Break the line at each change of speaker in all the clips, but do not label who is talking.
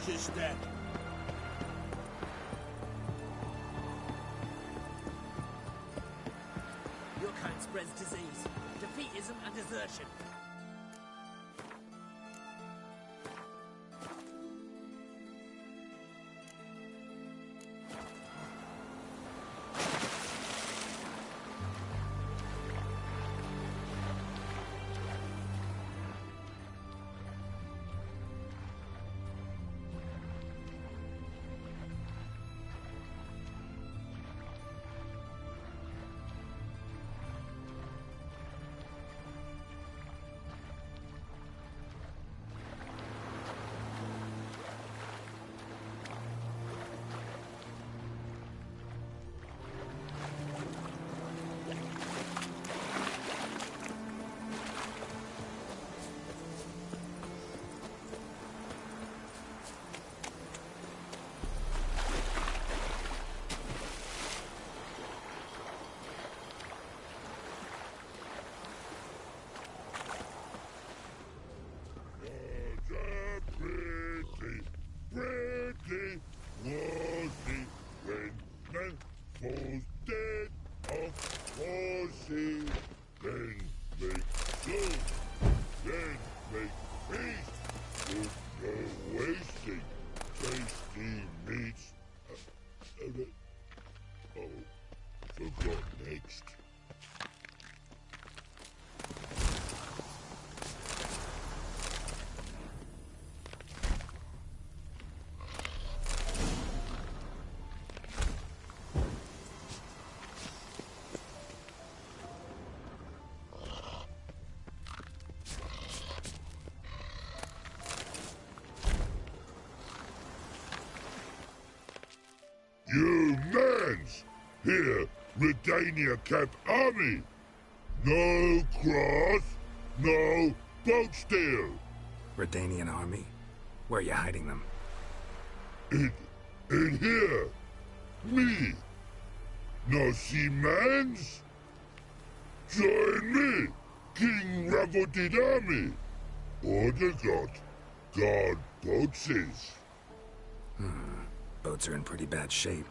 Just that.
Your kind spreads disease, defeatism, and desertion.
Pretty was he when man falls dead of horsey. Then make soup, then make feast, with no wasting, tasty meats. Forgot next. You mans! Here, Redania Camp Army! No cross, no boat steal!
Redanian army? Where are you hiding them?
In here! Me! No see mans? Join me, King Ravodid Army! Order God boatses.
Boats are in pretty bad shape.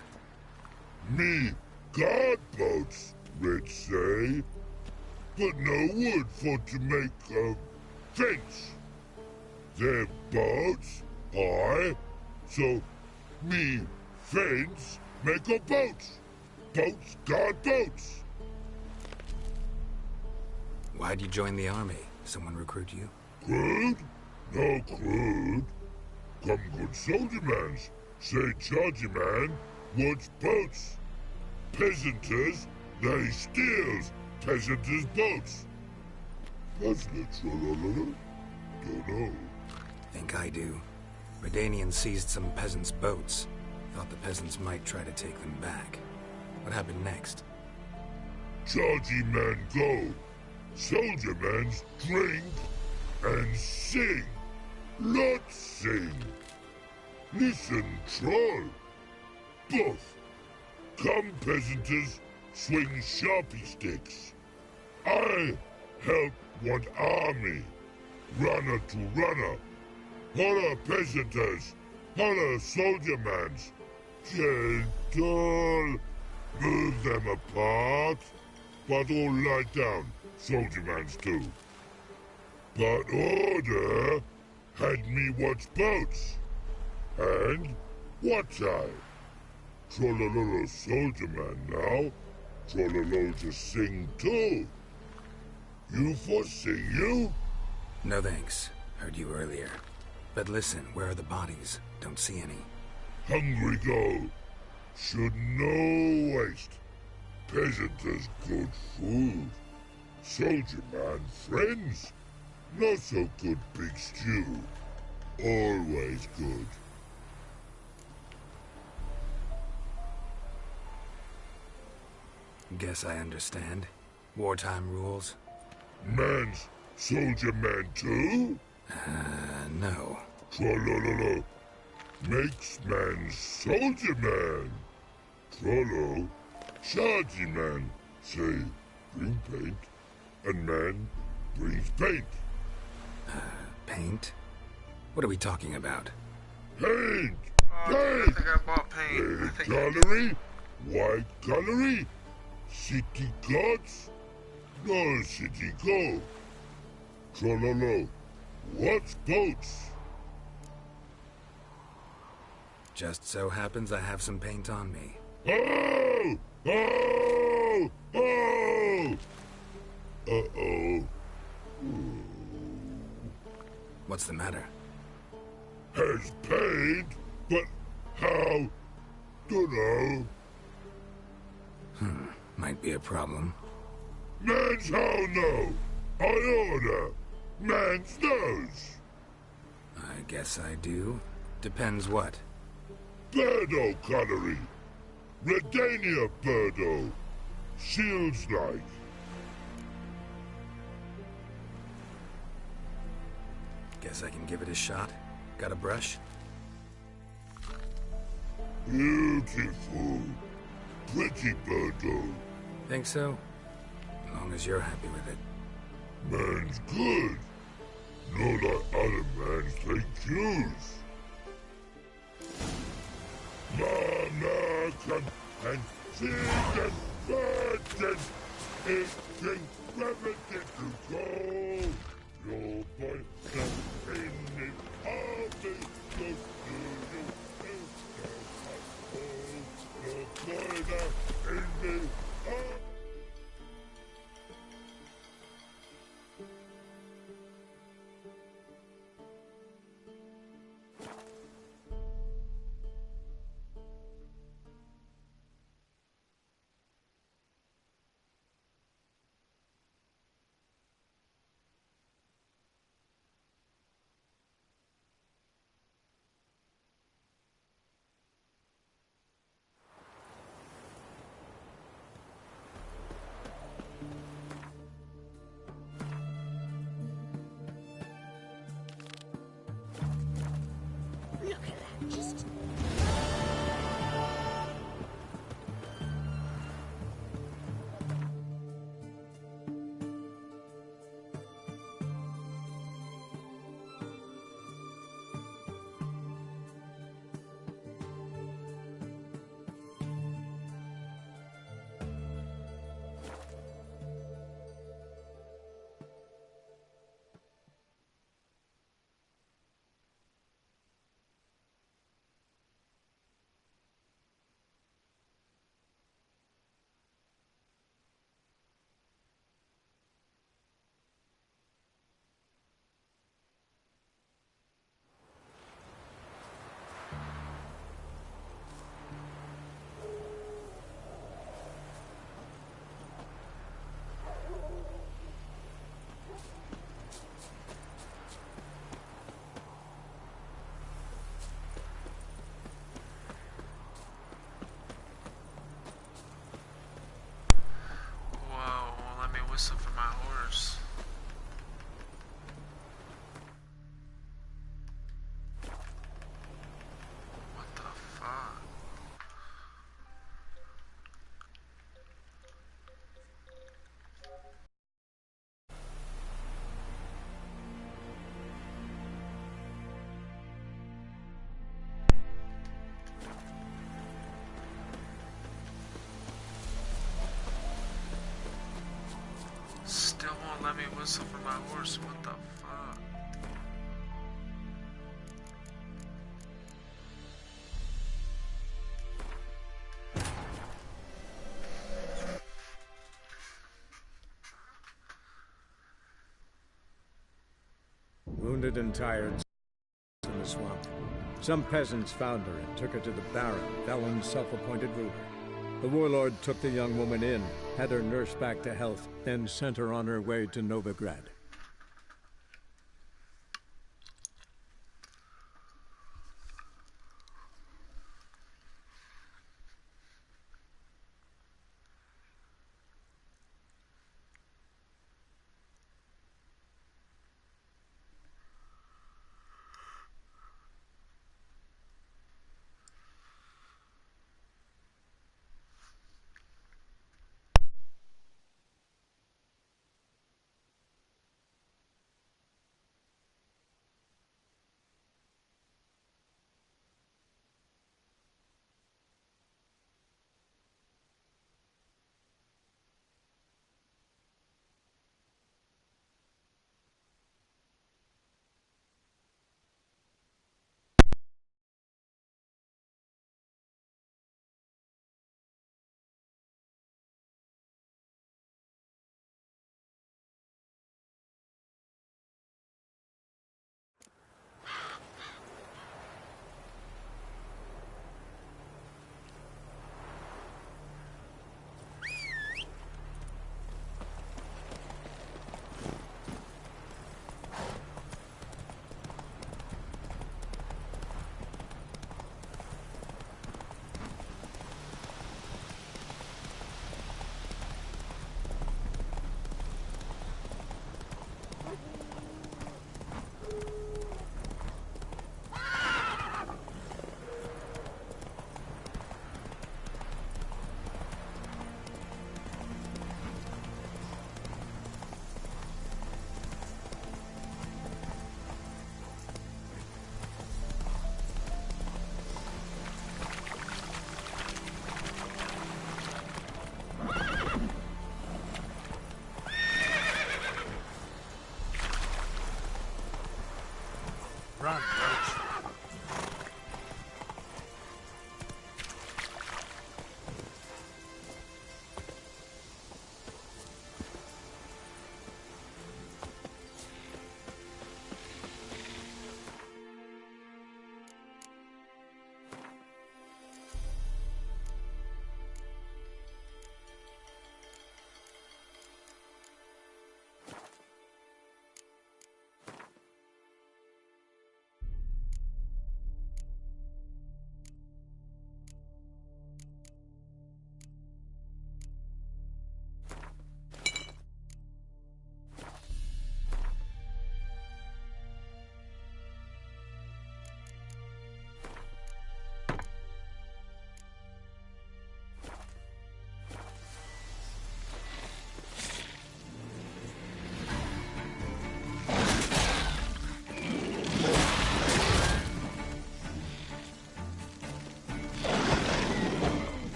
Me guard boats, Red say. But no wood for to make a fence. Their boats, aye. So me fence make a boat. Boats guard boats.
Why'd you join the army? Someone recruit you?
Crude? No crude. Come good soldier mans. Say chargy man wants boats. Peasanters, they steals peasanters' boats. That's literal. Don't know.
Think I do. Redanians seized some peasants' boats. Thought the peasants might try to take them back. What happened next?
Chargy man go. Soldier mans drink and sing. Lot sing. Listen, troll. Both. Come, peasanters, swing sharpie sticks. I help one army. Runner to runner. Holla, peasanters. Holla, soldier mans. Gentle. Move them apart. But all lie down, soldier mans too. But order had me watch boats. And watch I. Trollololo soldier man now. Trollolo just sing too. You for sing you?
No thanks. Heard you earlier. But listen, where are the bodies? Don't see any.
Hungry go. Should no waste. Peasanters good food. Soldier man friends. Not so good big stew. Always good.
Guess I understand. Wartime rules?
Man's soldier man too?
No.
Trollololo. Makes man soldier man. Trollo. Chargy man. Say, bring paint. And man brings paint.
Paint? What are we talking about?
Paint!
Oh, dude, I think I bought paint. I
Red
think I did.
gallery? White gallery? City gods? No city go. Trololo. What's boats?
Just so happens I have some paint on me.
Oh! Oh! Oh! Uh-oh.
What's the matter?
Has paid, but how? Dunno.
Might be a problem.
Man's how no? I order. Man's nose.
I guess I do. Depends what.
Birdo gallery. Redania Birdo. Shields like.
Guess I can give it a shot. Got a brush?
Beautiful. Pretty Birdo.
Think so? As long as you're happy with it.
Man's good. No like other man's take use. Mama come and see them virgins. It's gravity to go. Your boy not in it. I'll be good to you. Your boy not in it.
Look at that, just...
Whoa, let me whistle for my horse. What the fuck? Still won't let me whistle for my horse. What the fuck?
Wounded and tired in the swamp. Some peasants found her and took her to the Baron, Velen's self-appointed ruler. The warlord took the young woman in, had her nursed back to health, then sent her on her way to Novigrad.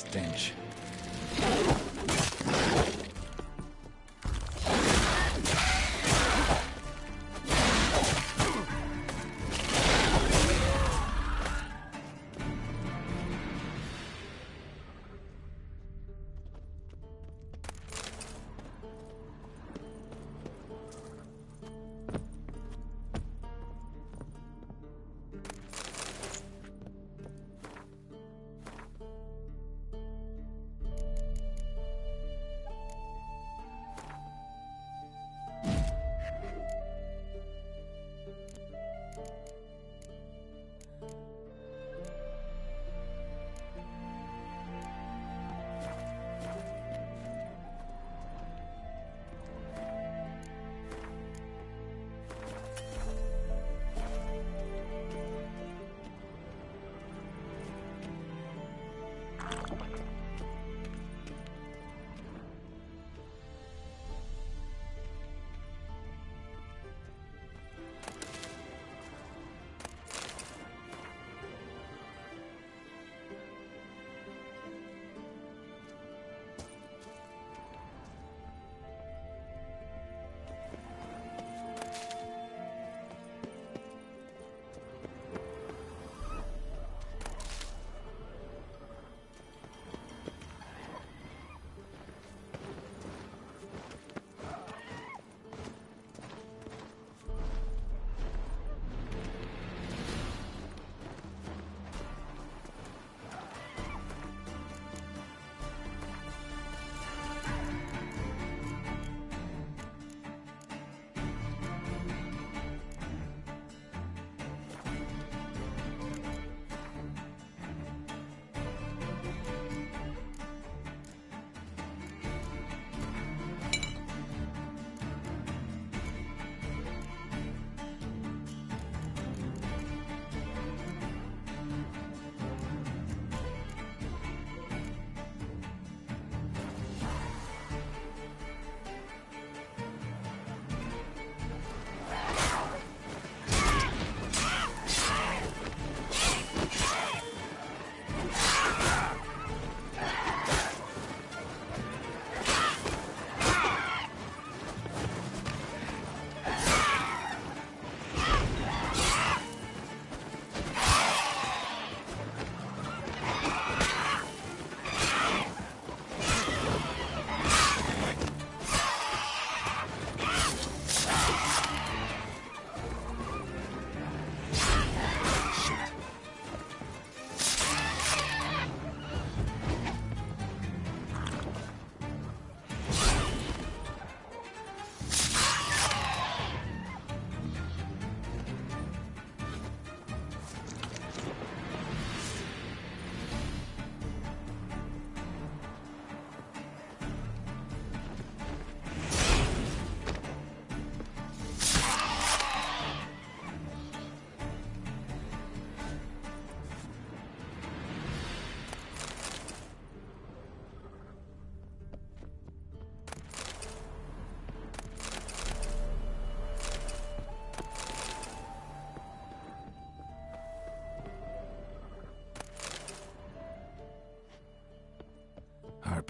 stench.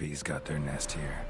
Harpies got their nest here.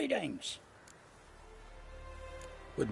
Greetings.
Would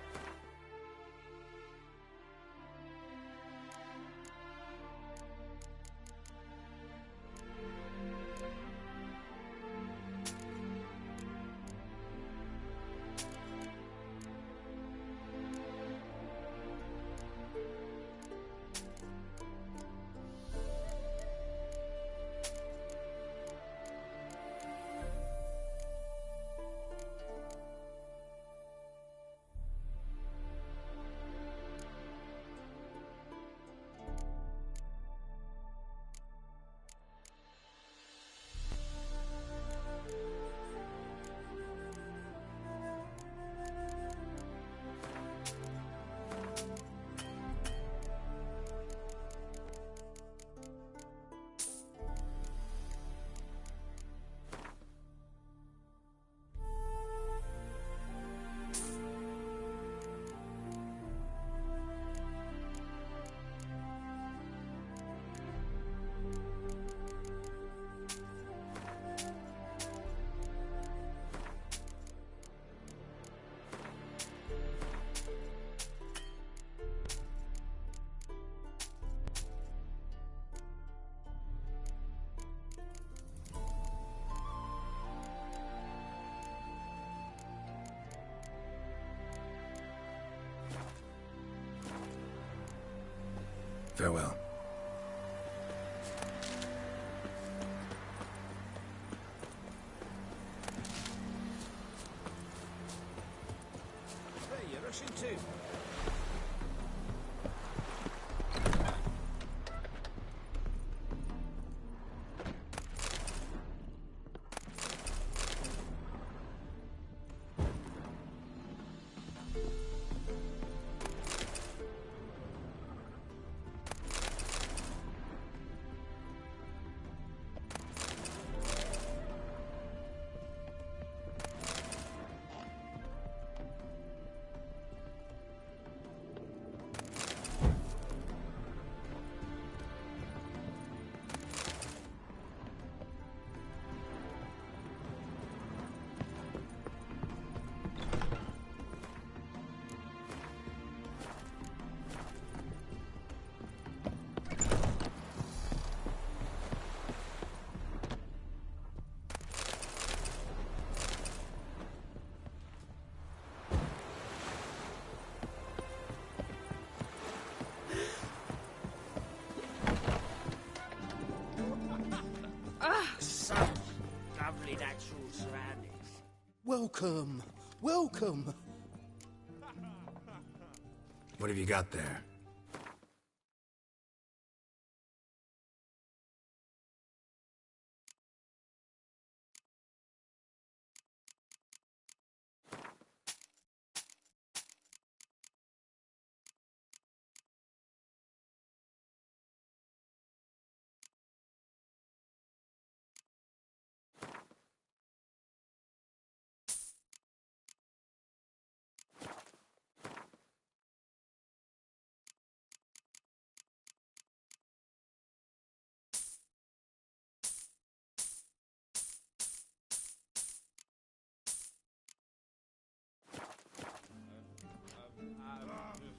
farewell.
Hey, you're rushing too. Such lovely natural surroundings.
Welcome, welcome.
What have you got there?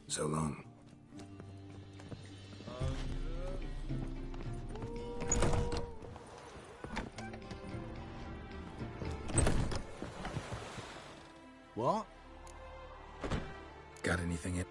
So long.
What?
Got anything in?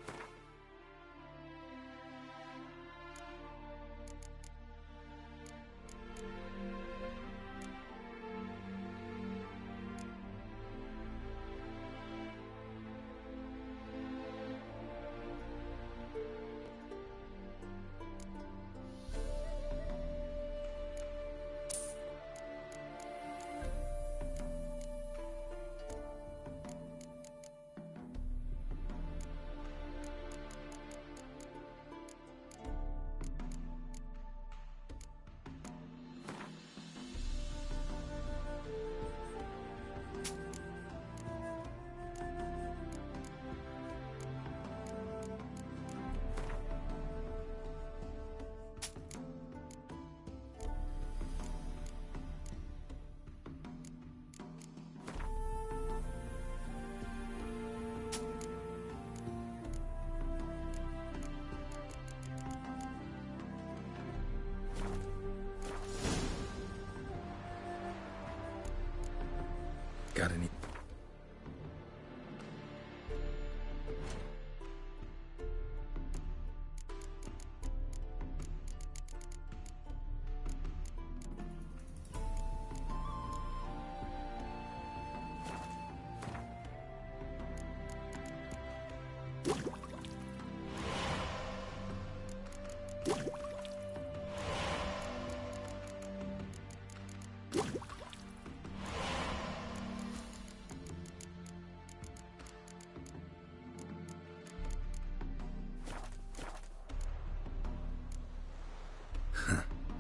Got any...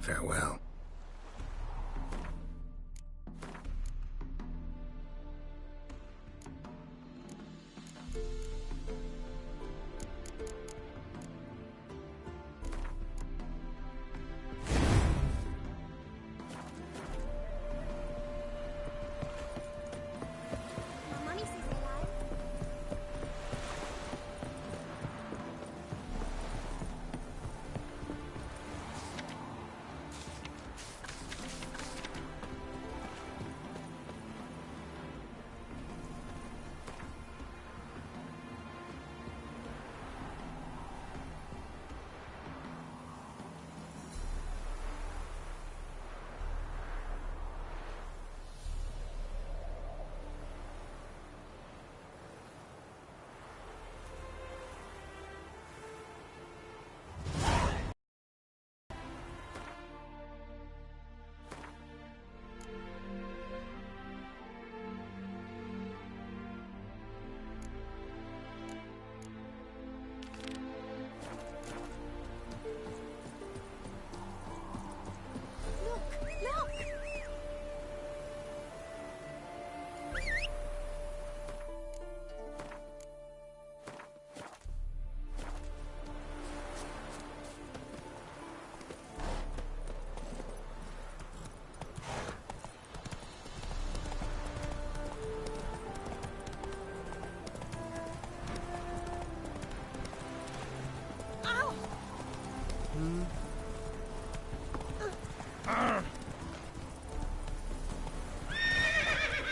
Farewell.
My mummy says hello.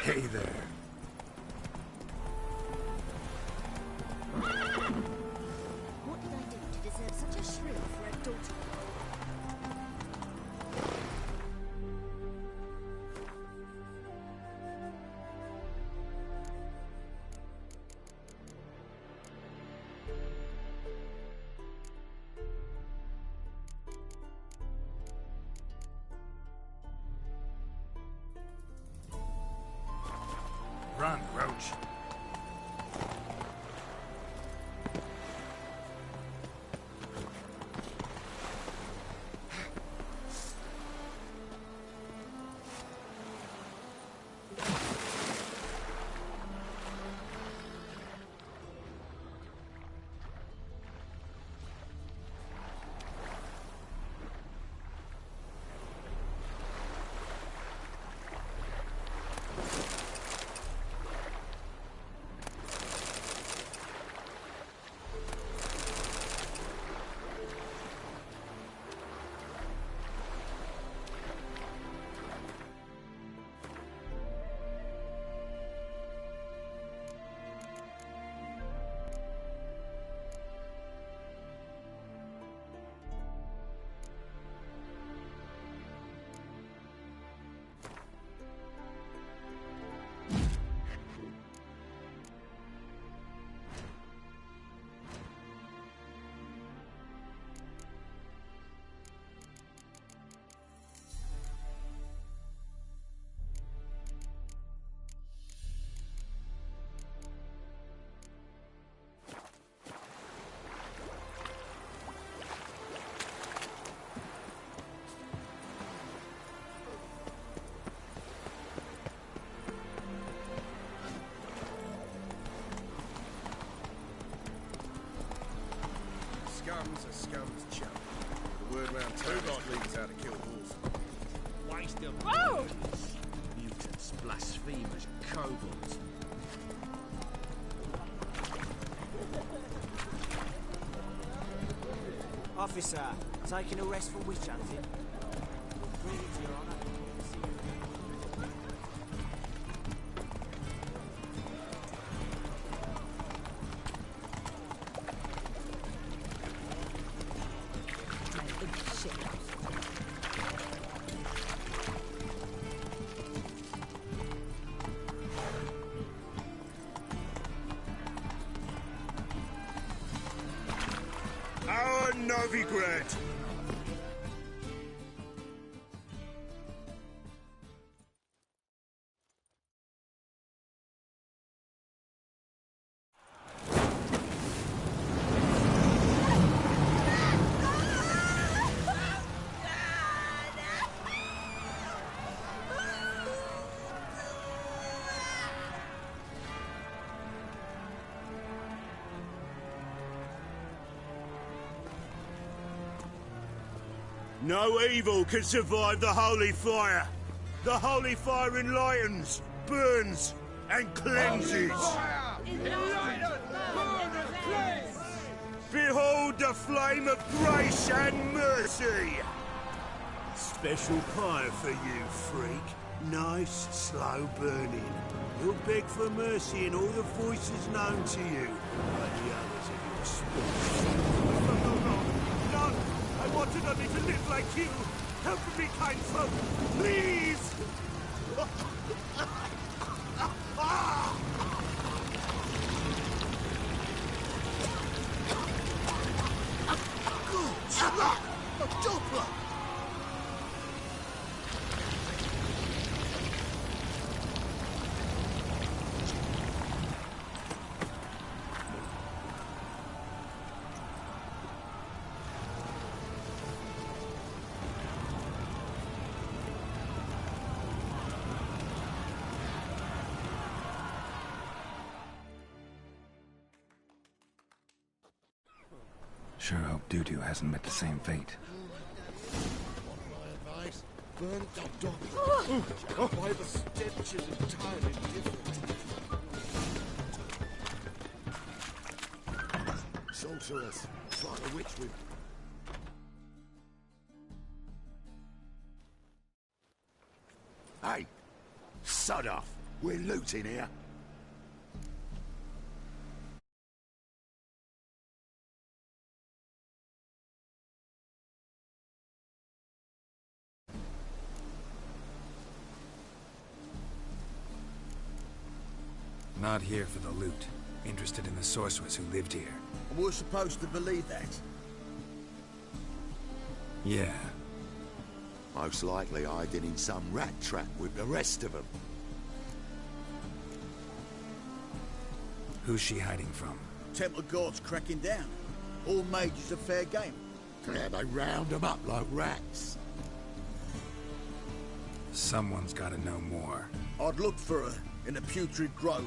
Hey there.
What did I do to deserve such a shrill for a daughter?
Run, Roach.
Scum's a scum's chump. The word round town is leaves how to kill wolves.
Waste of
Whoa!
mutants, blasphemers, kobolds. Officer, taking a rest from witch hunting. Greetings, Your Honor.
Novigrad! No evil can survive the holy fire. The holy fire enlightens, burns, and cleanses. Behold the flame of grace and mercy. Special pyre for you, freak. Nice, slow burning. You'll beg for mercy in all the voices known to you, like the others of your species. No! I wanted only to live like you. Help me, kind folk, please!
Good slap! A doppler!
Sure hope Dudu hasn't met the same fate.
My advice, burn that doppler. Why the stench is entirely different. Sorceress, try the witch with. Hey, sod off. We're looting here.
Not here for the loot. Interested in the sorceress who lived here.
And we're supposed to believe that.
Yeah.
Most likely hiding in some rat trap with the rest of them.
Who's she hiding from?
Temple Guard's cracking down. All mages are fair game.
Yeah, they round them up like rats.
Someone's gotta know more.
I'd look for her in the Putrid Grove.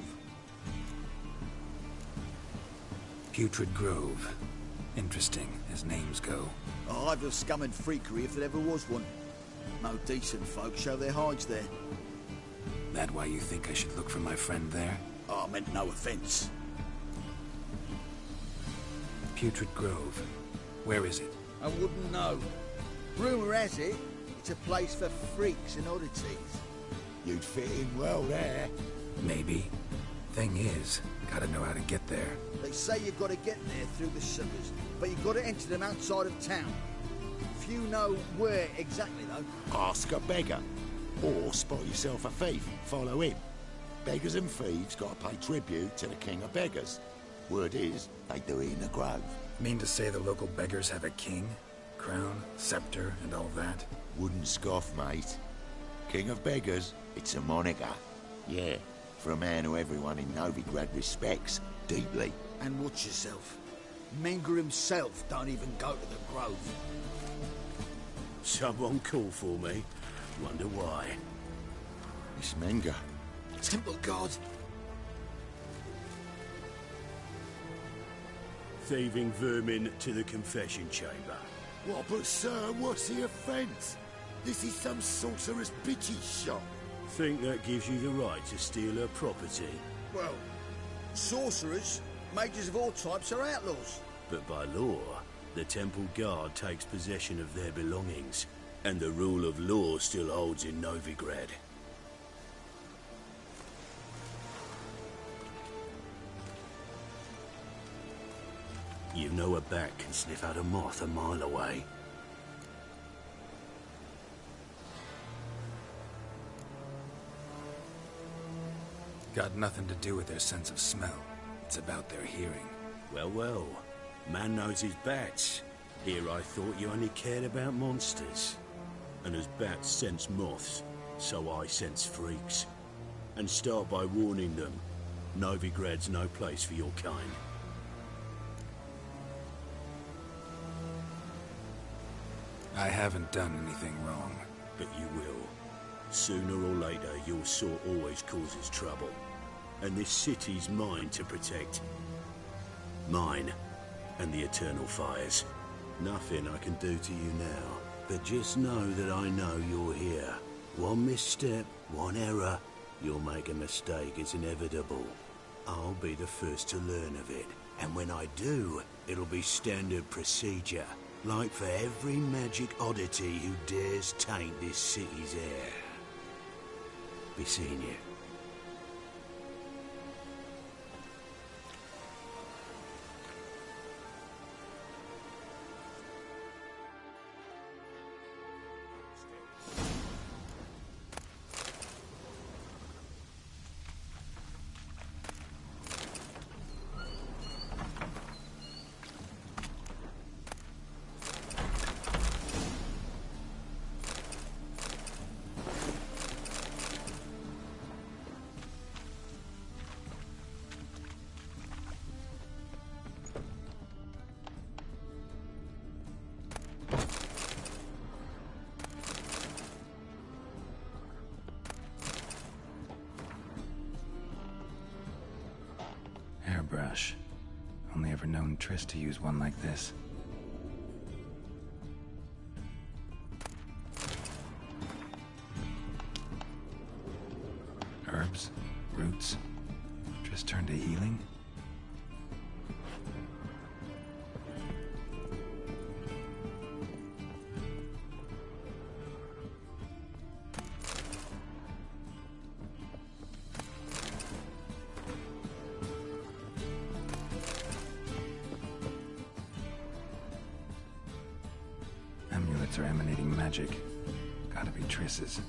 Putrid Grove. Interesting, as names go.
A hive of scum and freakery if there ever was one. No decent folk show their hides there.
That why you think I should look for my friend there?
Oh, I meant no offense.
Putrid Grove. Where is it?
I wouldn't know. Rumour has it, it's a place for freaks and oddities.
You'd fit in well there.
Maybe. Thing is, gotta know how to get there.
They say you've got to get there through the sewers, but you've got to enter them outside of town. If you know where exactly, though...
Ask a beggar. Or spot yourself a thief. Follow him. Beggars and thieves got to pay tribute to the king of beggars. Word is, they do it in the grove.
Mean to say the local beggars have a king? Crown, scepter, and all that?
Wouldn't scoff, mate. King of beggars, it's a moniker. Yeah, for a man who everyone in Novigrad respects deeply.
And watch yourself. Menger himself don't even go to the grove.
Someone call for me. Wonder why.
It's Menger.
Temple Guard.
Thieving vermin to the confession chamber.
What, but sir, what's the offence? This is some sorcerer's bitchy shop.
Think that gives you the right to steal her property?
Well, sorcerers, mages of all types are outlaws.
But by law, the Temple Guard takes possession of their belongings, and the rule of law still holds in Novigrad. You know a bat can sniff out a moth a mile away.
Got nothing to do with their sense of smell. It's about their hearing.
Well, well. Man knows his bats. Here I thought you only cared about monsters. And as bats sense moths, so I sense freaks. And start by warning them, Novigrad's no place for your kind.
I haven't done anything wrong.
But you will. Sooner or later, your sort always causes trouble. And this city's mine to protect. Mine and the Eternal Fires. Nothing I can do to you now. But just know that I know you're here. One misstep, one error, you'll make a mistake, it's inevitable. I'll be the first to learn of it. And when I do, it'll be standard procedure. Like for every magic oddity who dares taint this city's air. Be seeing you.
Hairbrush. Only ever known Triss to use one like this. Herbs? Roots? Triss turned to healing? Amulets are emanating magic. Gotta be Triss's.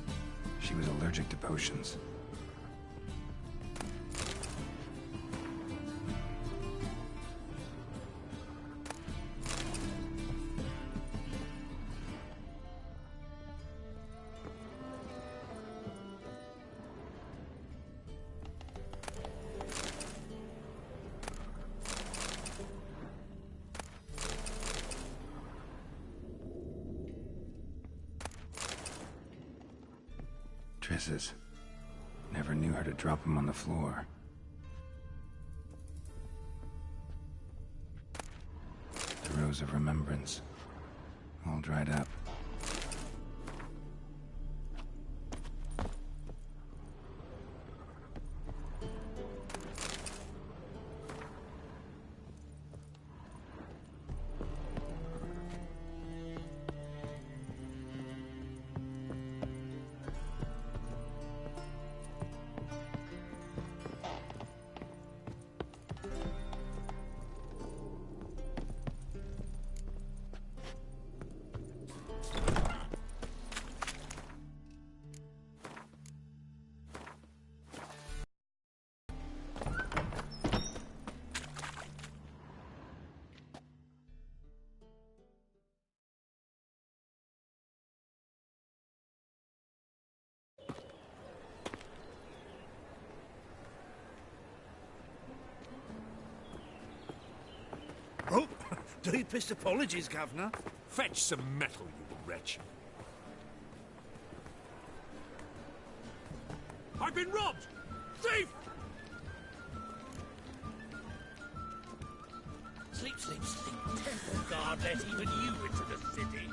She was allergic to potions. Triss's. Never knew her to drop them on the floor. The Rose of Remembrance. All dried up.
Oh, deepest apologies, Governor.
Fetch some metal, you wretch. I've been robbed! Thief!
Sleep, sleep, sleep. Temple Guard let even you into the city.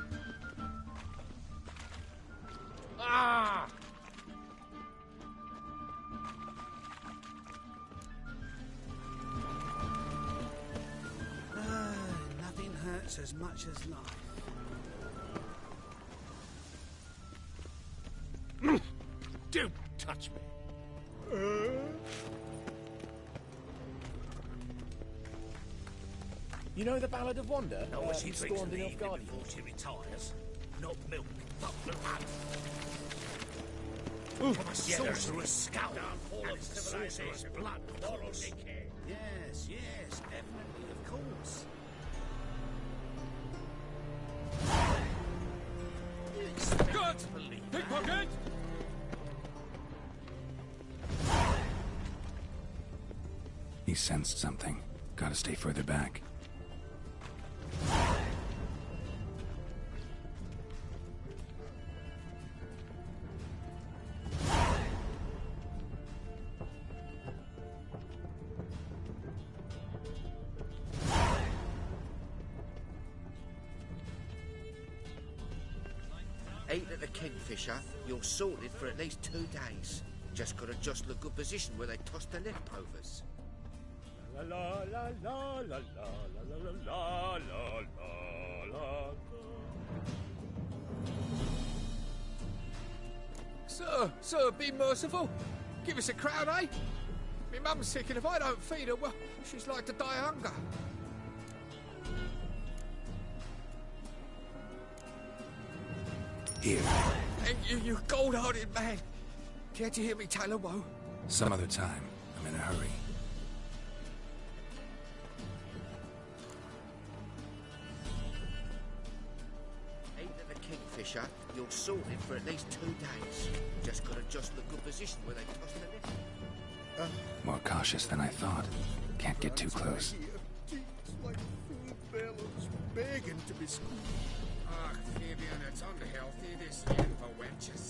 Ah!
Nothing hurts as much as life.
Don't touch me.
You know the Ballad of Wanda?
No, she drinks
stormed
the
in
evening
Nilfgaard.
before she retires. Not milk, but blood.
From a
Sorcerer's scalp. Downfall of sorcerer's blood. Moral decay.
Yes, yes, definitely, of course.
Pocket!
He sensed something. Gotta stay further back.
Ate at the Kingfisher, you're sorted for at least 2 days. Just gotta jostle a good position where they toss the leftovers.
La la la la la la la la la la la.
Sir, be merciful. Give us a crown, eh? My mum's sick, and if I don't feed her, well, she's like to die of hunger.
Here.
Thank you, you gold-hearted man. Care to hear me tell a woe?
Some other time. I'm in a hurry.
Ate at the Kingfisher, you're sorted for at least 2 days. Just gotta jostle a good position where they toss the leftovers.
More cautious than I thought. Can't get too close.
It's like food bellows begging to be squeezed.
Ah, Fabian, it's unhealthy, this yen for wenches.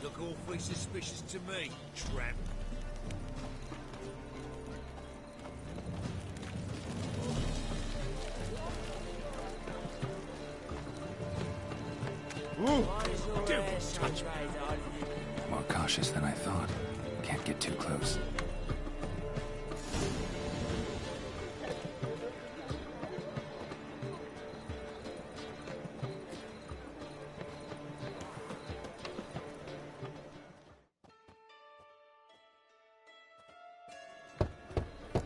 Look awfully suspicious to me, tramp.
Don't touch me.
More cautious than I thought. Can't get too close.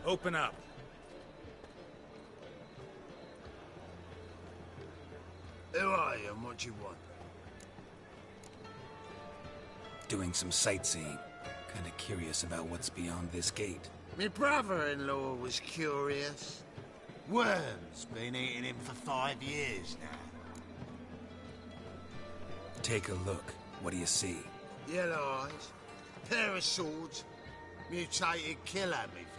Open up.
Who are you and what do you want?
Doing some sightseeing. Kinda curious about what's beyond this gate.
My brother-in-law was curious. Worms been eating him for 5 years now.
Take a look. What do you see?
Yellow eyes, pair of swords, mutated killer, methinks.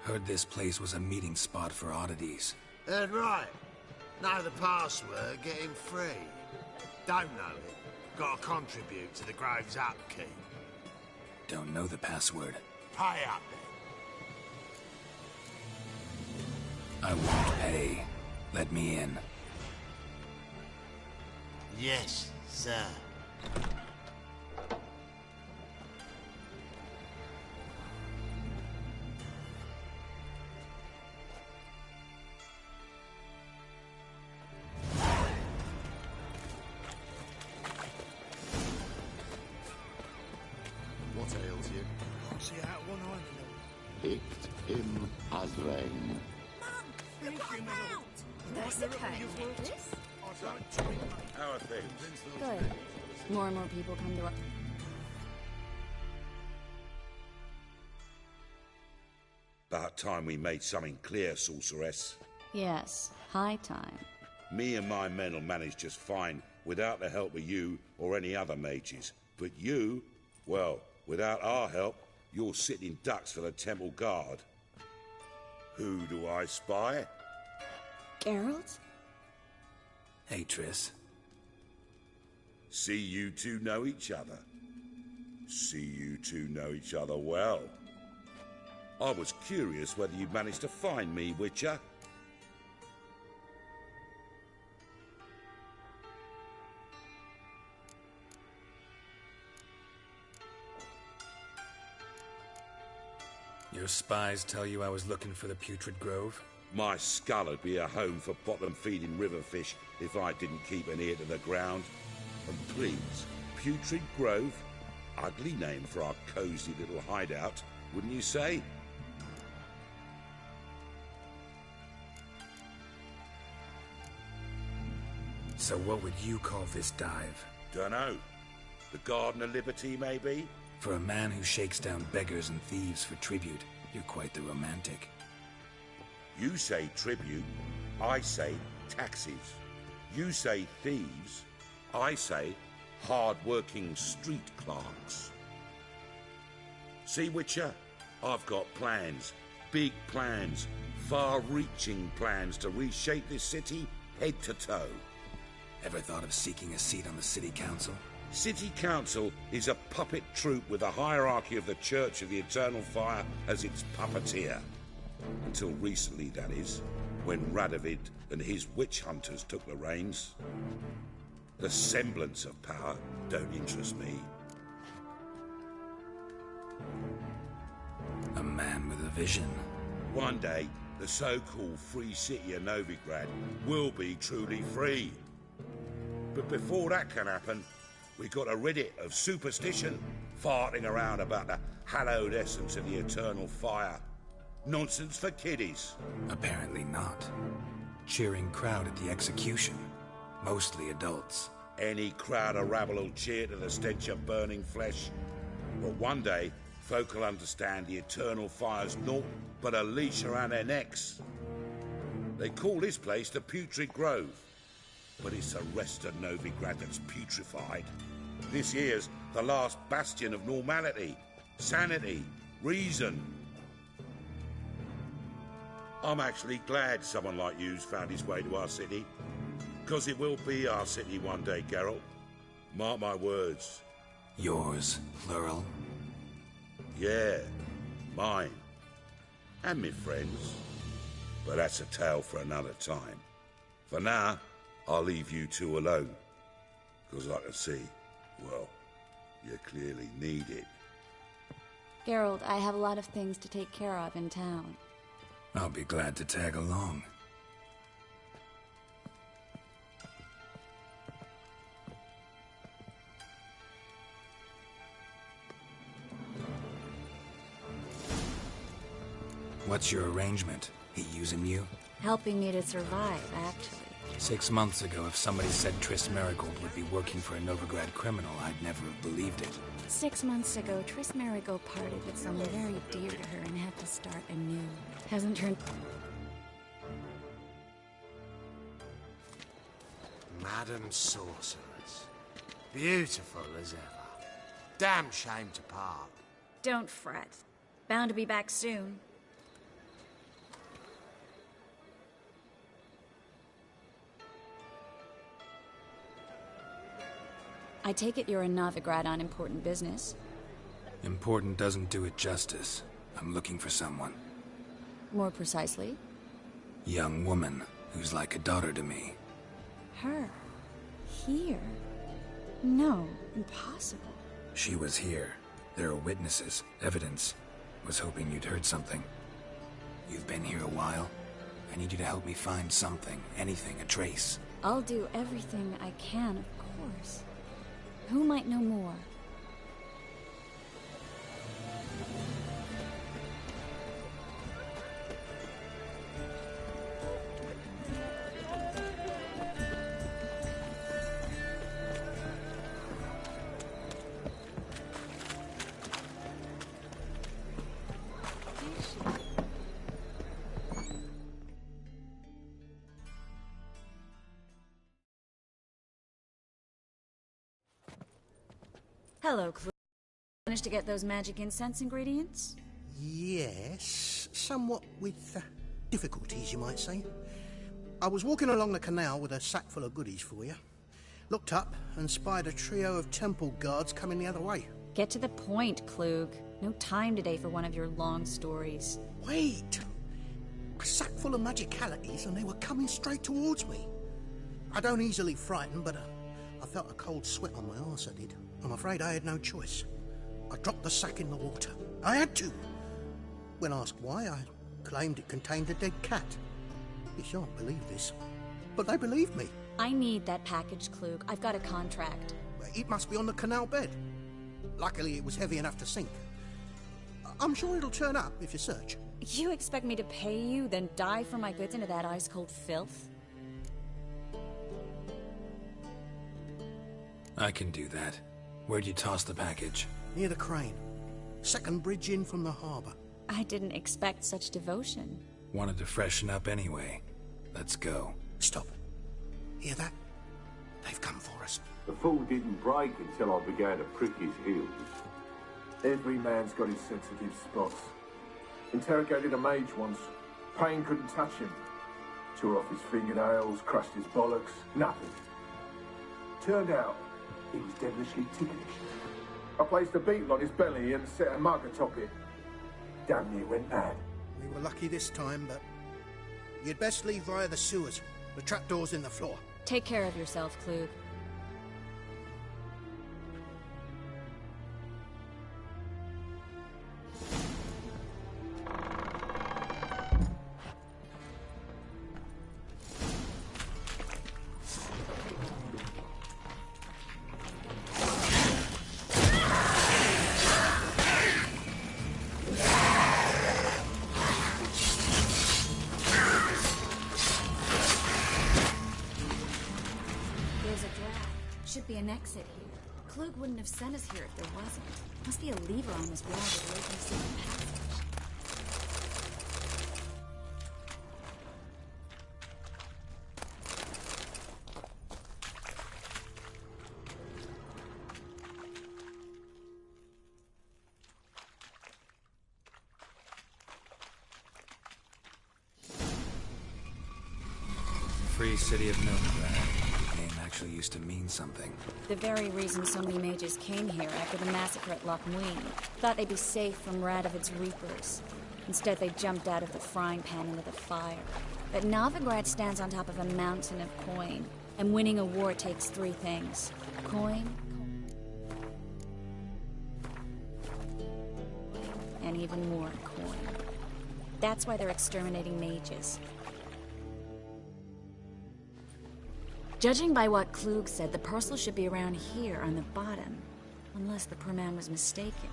Heard this place was a meeting spot for oddities.
Heard right. Know the password, get him free. Don't know it, gotta contribute to the Grove's upkeep.
Don't know the password.
Pay up then.
I won't pay. Let me in.
Yes, sir.
picked him as rain.
There's the kind necklace.
How are things?
Good. More and more people come to our...
About time we made something clear, sorceress.
Yes, high time.
Me and my men will manage just fine without the help of you or any other mages. But you, well, without our help, you're sitting ducks for the temple guard. Who do I spy?
Geralt?
Hey, Triss.
See you two know each other. See you two know each other well. I was curious whether you'd managed to find me, Witcher.
Your spies tell you I was looking for the Putrid Grove?
My skull would be a home for bottom-feeding river fish if I didn't keep an ear to the ground. And please, Putrid Grove? Ugly name for our cosy little hideout, wouldn't you say?
So what would you call this dive?
Dunno. The Garden of Liberty, maybe?
For a man who shakes down beggars and thieves for tribute, you're quite the romantic.
You say tribute, I say taxes. You say thieves, I say hard-working street clerks. See, Witcher? I've got plans. Big plans. Far-reaching plans to reshape this city head to toe.
Ever thought of seeking a seat on the city council?
City Council is a puppet troupe with the hierarchy of the Church of the Eternal Fire as its puppeteer. Until recently, that is, when Radovid and his witch hunters took the reins. The semblance of power don't interest me.
A man with a vision.
One day, the so-called free city of Novigrad will be truly free. But before that can happen, we got to rid it of superstition, farting around about the hallowed essence of the eternal fire. Nonsense for kiddies.
Apparently not. Cheering crowd at the execution. Mostly adults.
Any crowd or rabble will cheer to the stench of burning flesh. But one day, folk will understand the eternal fire's naught but a leash around their necks. They call this place the Putrid Grove. But it's the rest of Novigrad that's putrefied. This here's the last bastion of normality, sanity, reason. I'm actually glad someone like you's found his way to our city. Because it will be our city one day, Geralt. Mark my words.
Yours, plural?
Yeah, mine. And me friends. But that's a tale for another time. For now, I'll leave you two alone. Because I can see, well, you clearly need it.
Geralt, I have a lot of things to take care of in town.
I'll be glad to tag along. What's your arrangement? He using you?
Helping me to survive, actually.
6 months ago, if somebody said Triss Merigold would be working for a Novigrad criminal, I'd never have believed it.
6 months ago, Triss Merigold parted with someone very dear to her and had to start anew. Hasn't turned...
Madam Sorceress. Beautiful as ever. Damn shame to part.
Don't fret. Bound to be back soon. I take it you're in Novigrad on important business.
Important doesn't do it justice. I'm looking for someone.
More precisely?
Young woman who's like a daughter to me.
Her? Here? No, impossible.
She was here. There are witnesses, evidence. Was hoping you'd heard something. You've been here a while. I need you to help me find something, anything, a trace.
I'll do everything I can, of course. Who might know more? Hello, Clue. Managed to get those magic incense ingredients?
Yes, somewhat with difficulties, you might say. I was walking along the canal with a sack full of goodies for you. Looked up and spied a trio of temple guards coming the other way.
Get to the point, Klug. No time today for one of your long stories.
Wait! A sack full of magicalities and they were coming straight towards me. I don't easily frighten, but I felt a cold sweat on my arse, I did. I'm afraid I had no choice. I dropped the sack in the water. I had to. When asked why, I claimed it contained a dead cat. You shan't believe this, but they believed me.
I need that package, Klug. I've got a contract.
It must be on the canal bed. Luckily, it was heavy enough to sink. I'm sure it'll turn up if you search.
You expect me to pay you, then dive for my goods into that ice-cold filth?
I can do that. Where'd you toss the package?
Near the crane. Second bridge in from the harbour.
I didn't expect such devotion.
Wanted to freshen up anyway. Let's go.
Stop. Hear that? They've come for us.
The fall didn't break until I began to prick his heels.
Every man's got his sensitive spots. Interrogated a mage once. Pain couldn't touch him. Tore off his fingernails, crushed his bollocks, nothing. Turned out, he was devilishly ticklish. I placed a beetle on his belly and set a mug atop it. Damn near went mad.
We were lucky this time, but you'd best leave via the sewers. The trapdoor's in the floor.
Take care of yourself, Klug. Should be an exit here. Klug wouldn't have sent us here if there wasn't. Must be a lever on this wall that opens us in the passage.
Free city of Novigrad. Actually used to mean something.
The very reason so many mages came here after the massacre at Loch Muin. Thought they'd be safe from Radovid's reapers. Instead, they jumped out of the frying pan into the fire. But Novigrad stands on top of a mountain of coin, and winning a war takes three things. Coin, and even more coin. That's why they're exterminating mages. Judging by what Klug said, the parcel should be around here on the bottom. Unless the poor man was mistaken.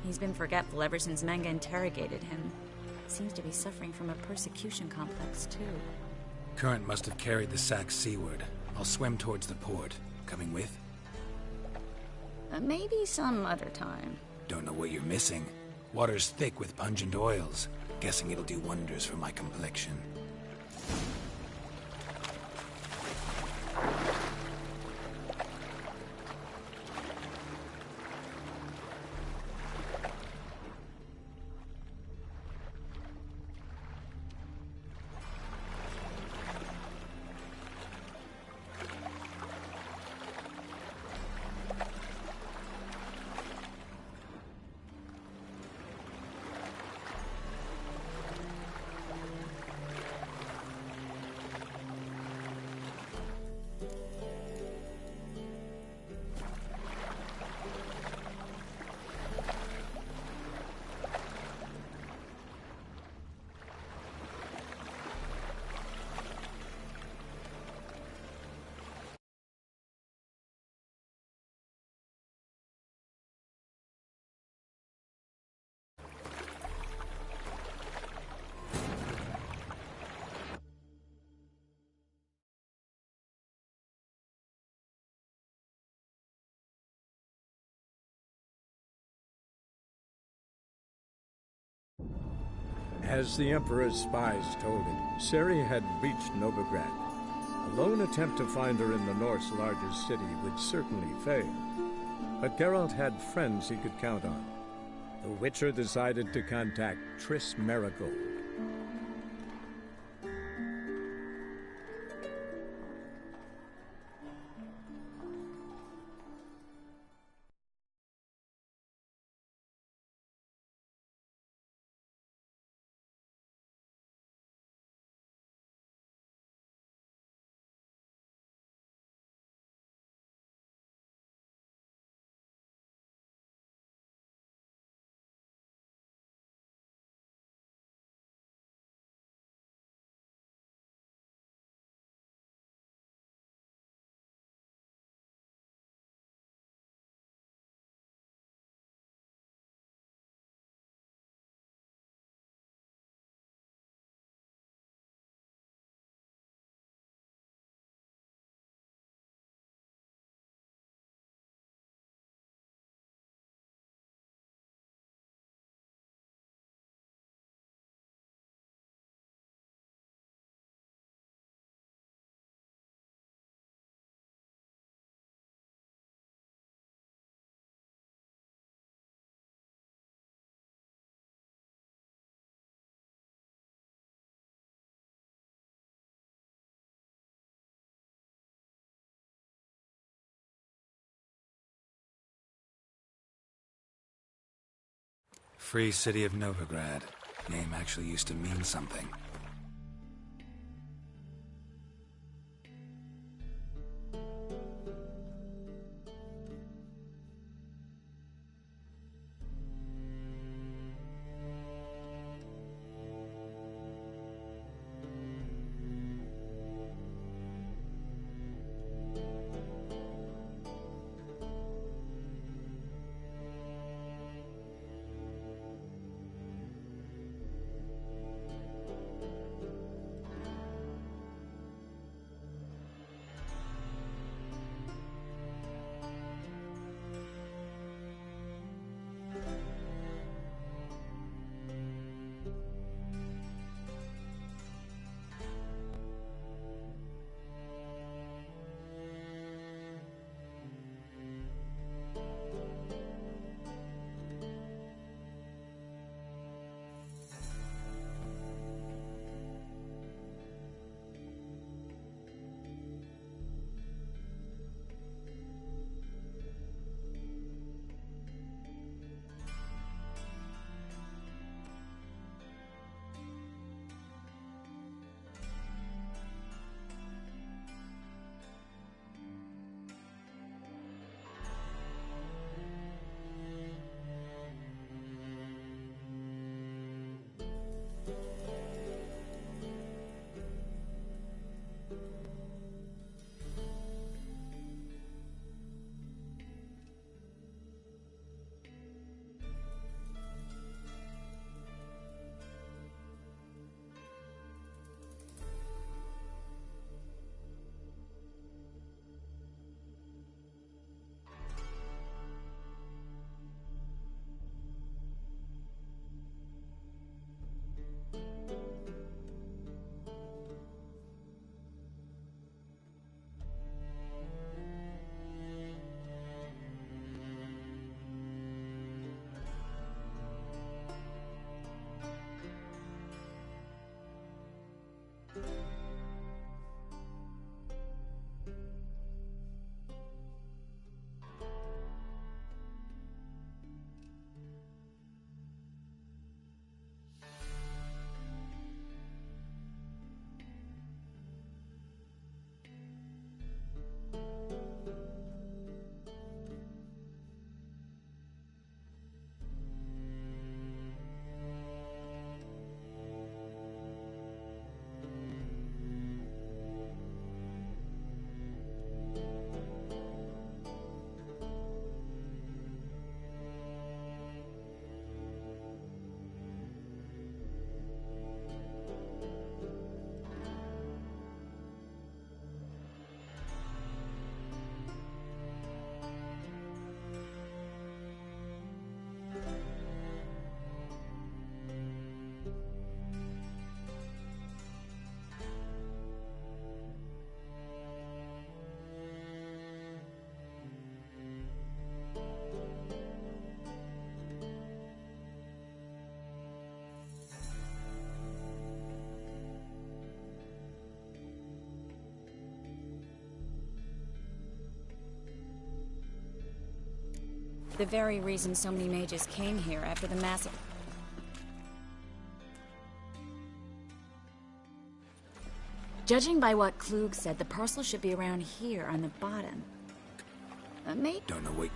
He's been forgetful ever since Manga interrogated him. Seems to be suffering from a persecution complex, too.
Current must have carried the sack seaward. I'll swim towards the port. Coming with?
Maybe some other time.
Don't know what you're missing. Water's thick with pungent oils. Guessing it'll do wonders for my complexion.
As the Emperor's spies told it, Ciri had reached Novigrad. A lone attempt to find her in the North's largest city would certainly fail. But Geralt had friends he could count on. The Witcher decided to contact Triss Merigold.
Free City of Novigrad. Name actually used to mean something.
The very reason so many mages came here after the massacre. Judging by what Klug said, the parcel should be around here on the bottom. Mate?
Don't know what...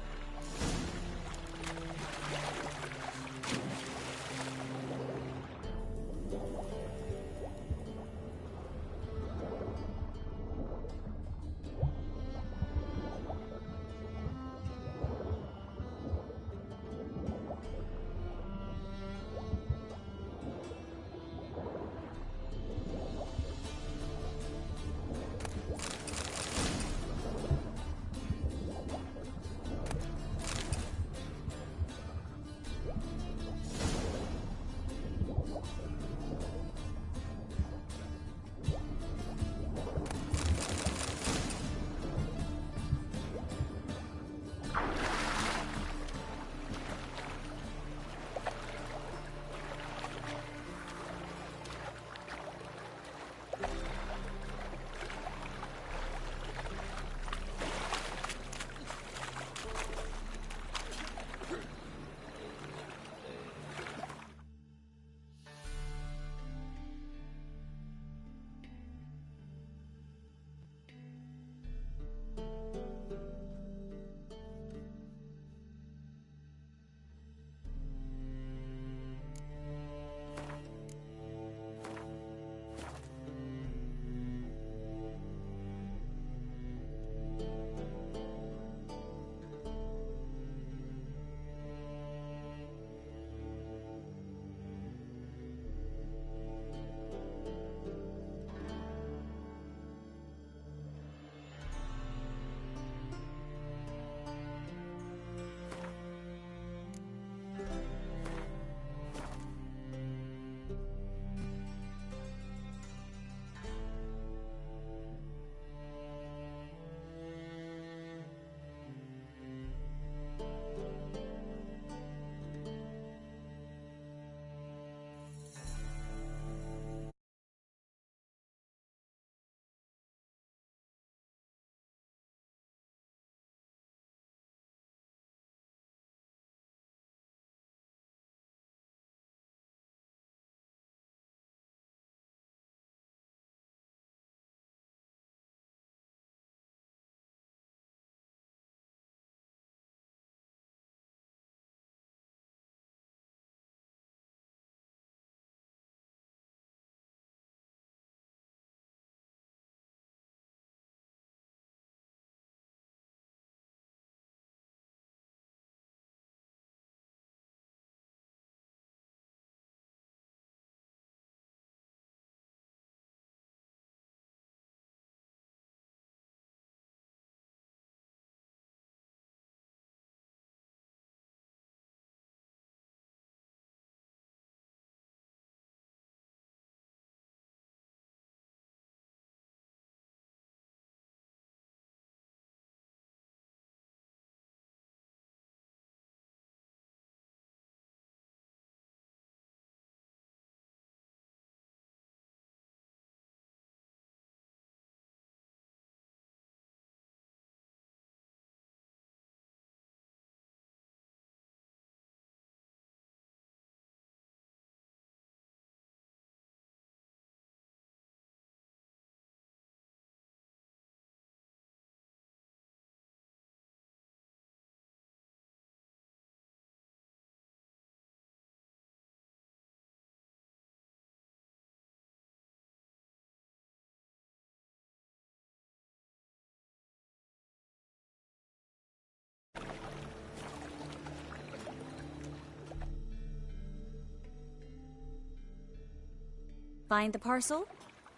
Find the parcel?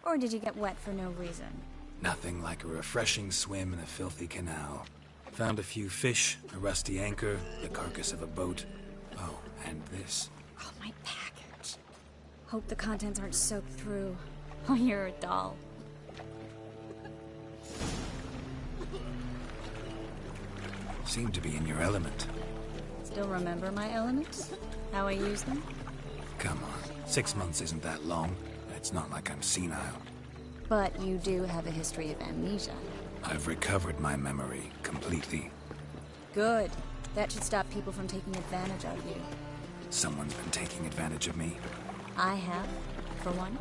Or did you get wet for no reason?
Nothing like a refreshing swim in a filthy canal. Found a few fish, a rusty anchor, the carcass of a boat. Oh, and this.
Oh, my package. Hope the contents aren't soaked through. Oh, you're a doll.
Seem to be in your element.
Still remember my elements? How I use them?
Come on, 6 months isn't that long. It's not like I'm senile.
But you do have a history of amnesia.
I've recovered my memory completely.
Good. That should stop people from taking advantage of you.
Someone's been taking advantage of me.
I have, for one.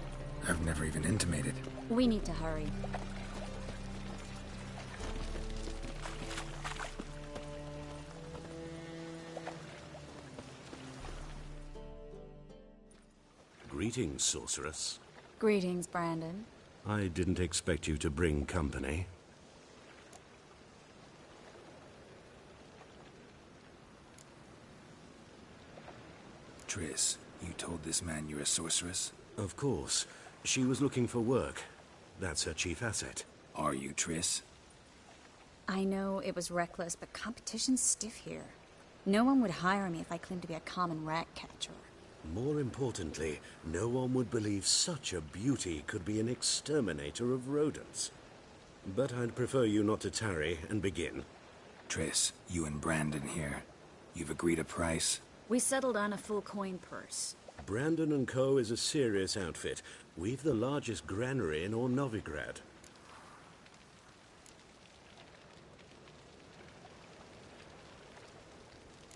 I've never even intimated.
We need to hurry.
Greetings, sorceress.
Greetings, Brandon.
I didn't expect you to bring company.
Triss, you told this man you're a sorceress?
Of course. She was looking for work. That's her chief asset.
Are you, Triss?
I know it was reckless, but competition's stiff here. No one would hire me if I claimed to be a common rat catcher.
More importantly, no one would believe such a beauty could be an exterminator of rodents. But I'd prefer you not to tarry and begin.
Triss, you and Brandon here. You've agreed a price?
We settled on a full coin purse.
Brandon & Co. is a serious outfit. We've the largest granary in all Novigrad.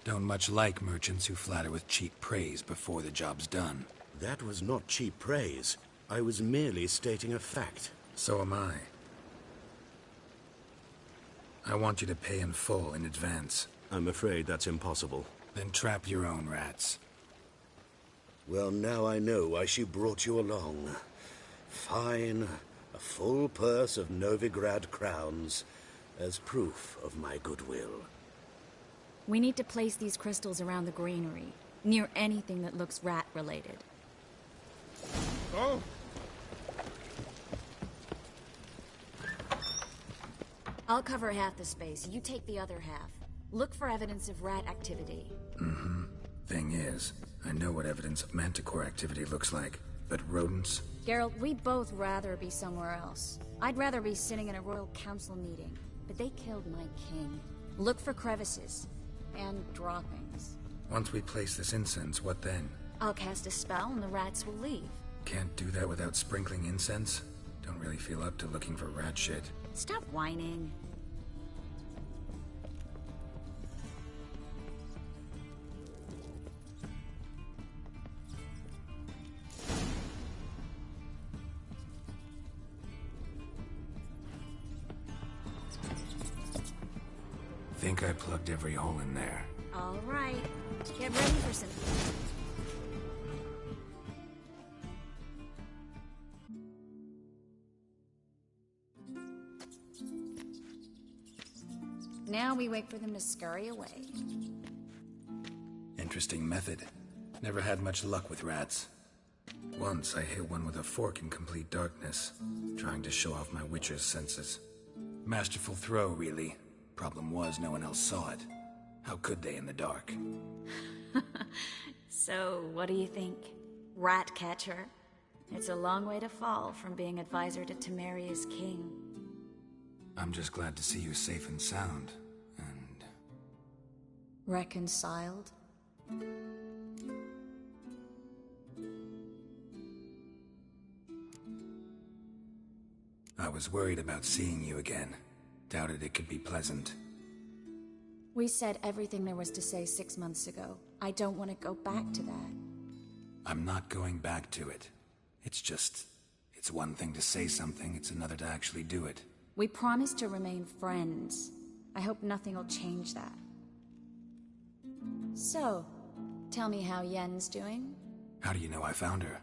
Don't much like merchants who flatter with cheap praise before the job's done.
That was not cheap praise. I was merely stating a fact.
So am I. I want you to pay in full in advance.
I'm afraid that's impossible.
Then trap your own rats.
Well, now I know why she brought you along. Fine. A full purse of Novigrad crowns as proof of my goodwill.
We need to place these crystals around the granary, near anything that looks rat-related.
Oh!
I'll cover half the space. You take the other half. Look for evidence of rat activity.
Mm-hmm. Thing is, I know what evidence of manticore activity looks like, but rodents?
Geralt, we'd both rather be somewhere else. I'd rather be sitting in a royal council meeting, but they killed my king. Look for crevices and droppings.
Once we place this incense, what then?
I'll cast a spell and the rats will leave.
Can't do that without sprinkling incense? Don't really feel up to looking for rat shit.
Stop whining.
Think I plugged every hole in there.
All right. Get ready for some... Now we wait for them to scurry away.
Interesting method. Never had much luck with rats. Once I hit one with a fork in complete darkness, trying to show off my witcher's senses. Masterful throw, really. Problem was, no one else saw it. How could they in the dark?
So, what do you think? Rat catcher? It's a long way to fall from being advisor to Temeria's king.
I'm just glad to see you safe and sound, and...
Reconciled?
I was worried about seeing you again. Doubted it could be pleasant.
We said everything there was to say 6 months ago. I don't want to go back to that.
I'm not going back to it. It's just... it's one thing to say something, it's another to actually do it.
We promised to remain friends. I hope nothing will change that. So, tell me how Yen's doing?
How do you know I found her?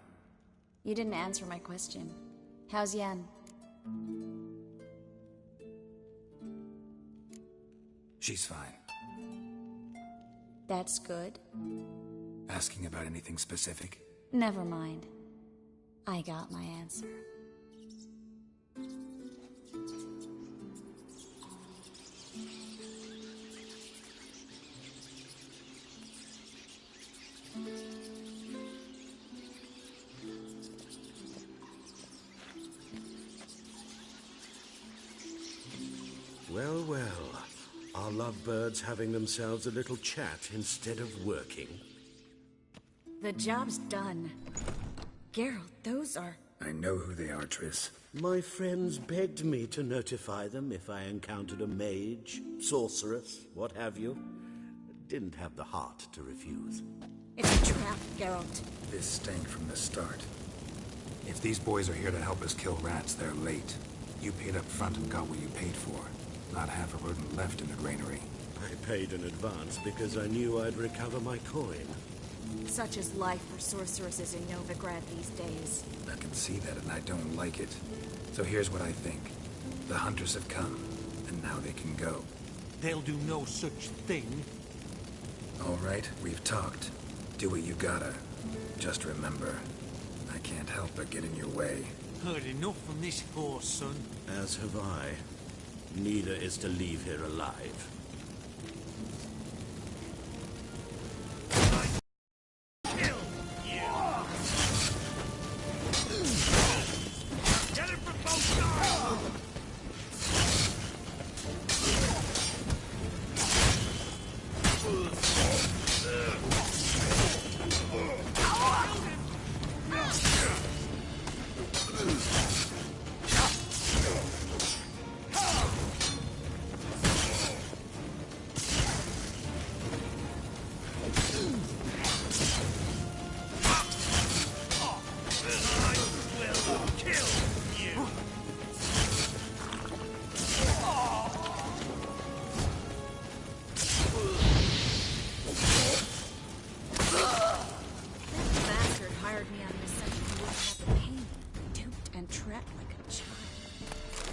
You didn't answer my question. How's Yen?
She's fine.
That's good.
Asking about anything specific?
Never mind. I got my answer.
Well, well. Are lovebirds having themselves a little chat instead of working?
The job's done. Geralt, those are...
I know who they are, Triss.
My friends begged me to notify them if I encountered a mage, sorceress, what have you. didn't have the heart to refuse.
It's a trap, Geralt.
This stank from the start. If these boys are here to help us kill rats, they're late. You paid up front and got what you paid for. Not half a rodent left in the granary.
I paid in advance because I knew I'd recover my coin.
Such is life for sorceresses in Novigrad these days.
I can see that and I don't like it. So here's what I think. The hunters have come, and now they can go.
They'll do no such thing.
All right, we've talked. Do what you gotta. Just remember, I can't help but get in your way.
Heard enough from this horse, son.
As have I. Neither is to leave here alive.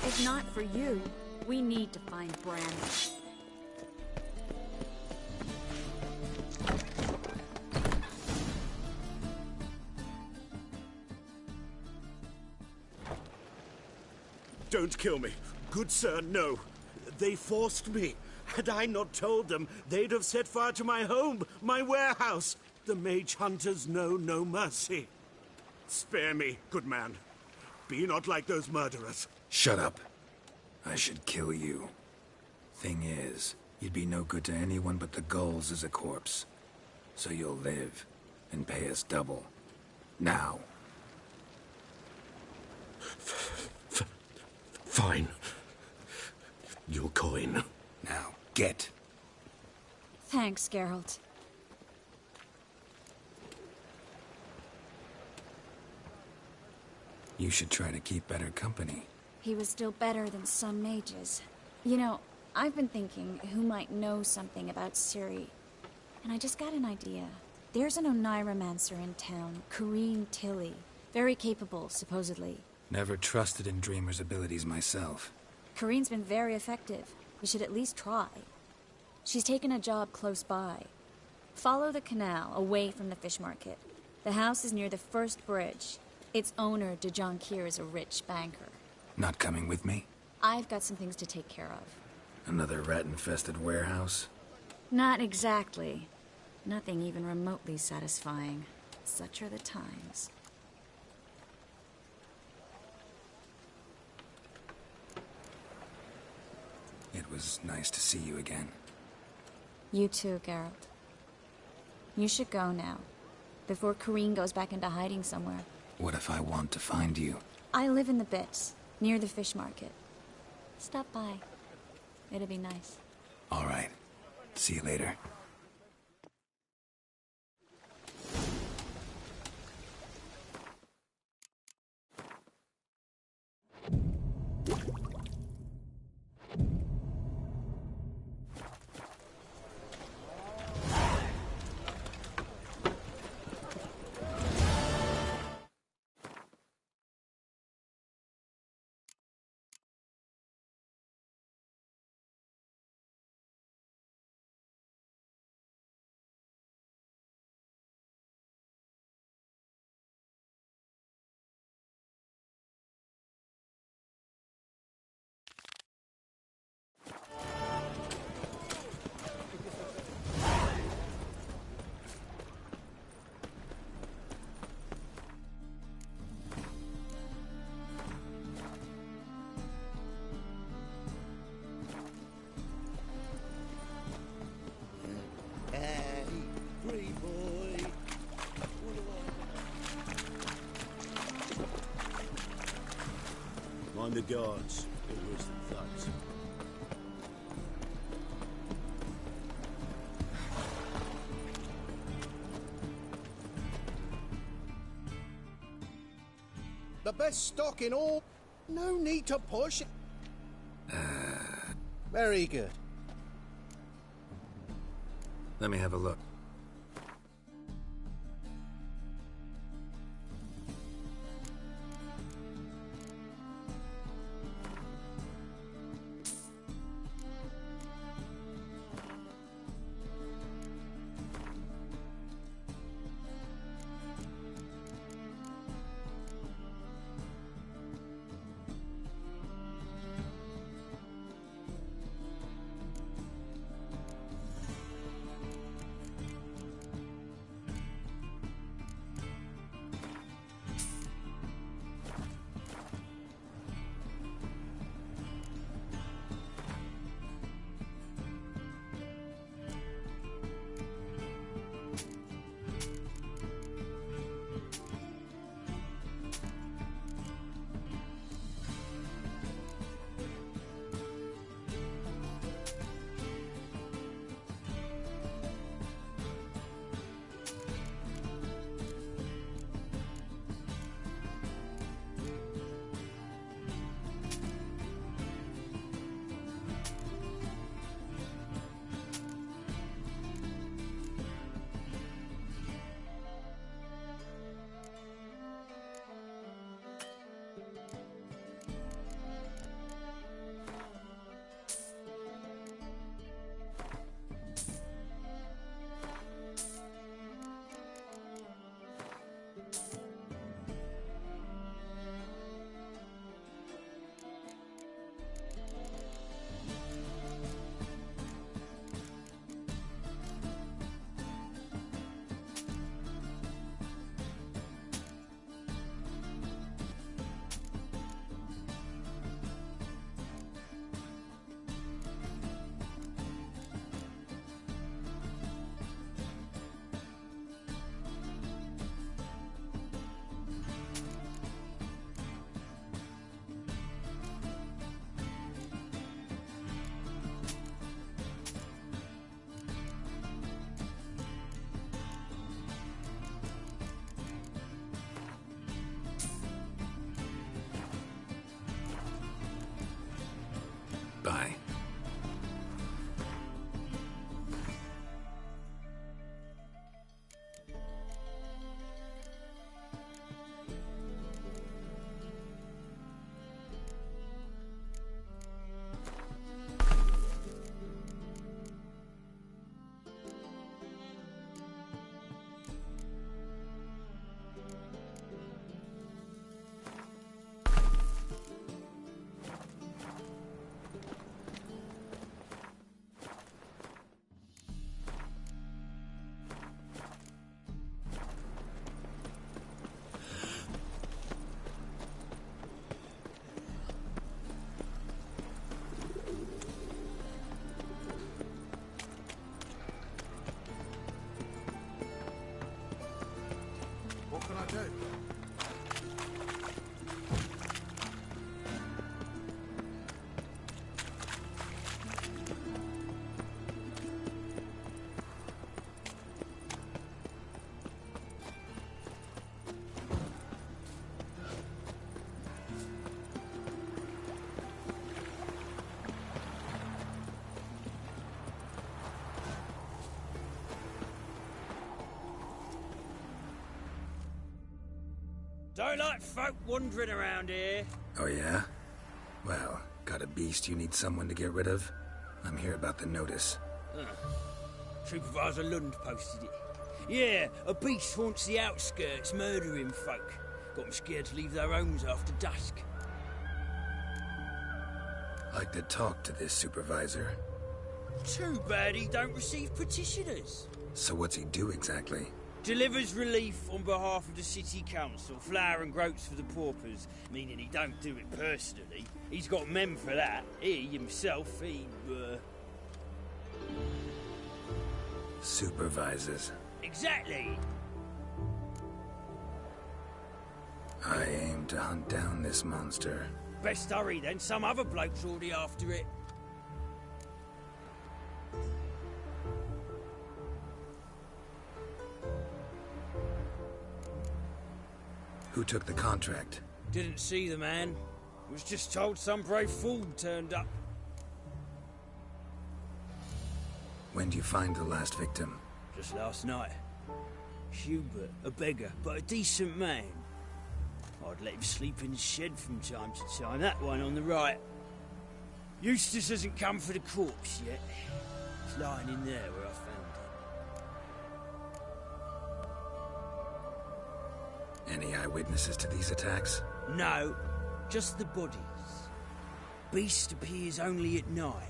If not for you, we need to find Brandon.
Don't kill me. Good sir, no. They forced me. Had I not told them, they'd have set fire to my home, my warehouse. The mage hunters know no mercy. Spare me, good man. Be not like those murderers.
Shut up. I should kill you. Thing is, you'd be no good to anyone but the gulls as a corpse. So you'll live, and pay us double. Now.
Fine. Your coin.
Now, get.
Thanks, Geralt.
You should try to keep better company.
He was still better than some mages. You know, I've been thinking who might know something about Ciri. And I just got an idea. There's an Oneiromancer in town, Corrine Tilly. Very capable, supposedly.
Never trusted in Dreamer's abilities myself.
Corrine's been very effective. We should at least try. She's taken a job close by. Follow the canal, away from the fish market. The house is near the first bridge. Its owner, de Jonquier, is a rich banker.
Not coming with me?
I've got some things to take care of.
Another rat-infested warehouse?
Not exactly. Nothing even remotely satisfying. Such are the times.
It was nice to see you again.
You too, Geralt. You should go now, before Corrine goes back into hiding somewhere.
What if I want to find you?
I live in the Bits, near the fish market. Stop by. It'll be nice.
All right. See you later.
Mind the guards. They're worse than thugs.
best stock in all. No need to push. Very good.
Let me have a look. Bye.
What can I do?
Don't like folk wandering around here.
Oh yeah? Well, got a beast you need someone to get rid of? I'm here about the notice.
Supervisor Lund posted it. Yeah, a beast haunts the outskirts, murdering folk. Got them scared to leave their homes after dusk.
Like to talk to this supervisor.
Too bad he don't receive petitioners.
So what's he do exactly?
Delivers relief on behalf of the city council, flour and groats for the paupers, meaning he don't do it personally. He's got men for that. He himself,
Supervises.
Exactly.
I aim to hunt down this monster.
Best hurry then, some other bloke's already after it.
Who took the contract?
Didn't see the man. Was just told some brave fool turned up.
When do you find the last victim?
Just last night. Hubert, a beggar, but a decent man. I'd let him sleep in his shed from time to time. That one on the right. Eustace hasn't come for the corpse yet. It's lying in there where I found it.
Any eyewitnesses to these attacks?
No, just the bodies. Beast appears only at night.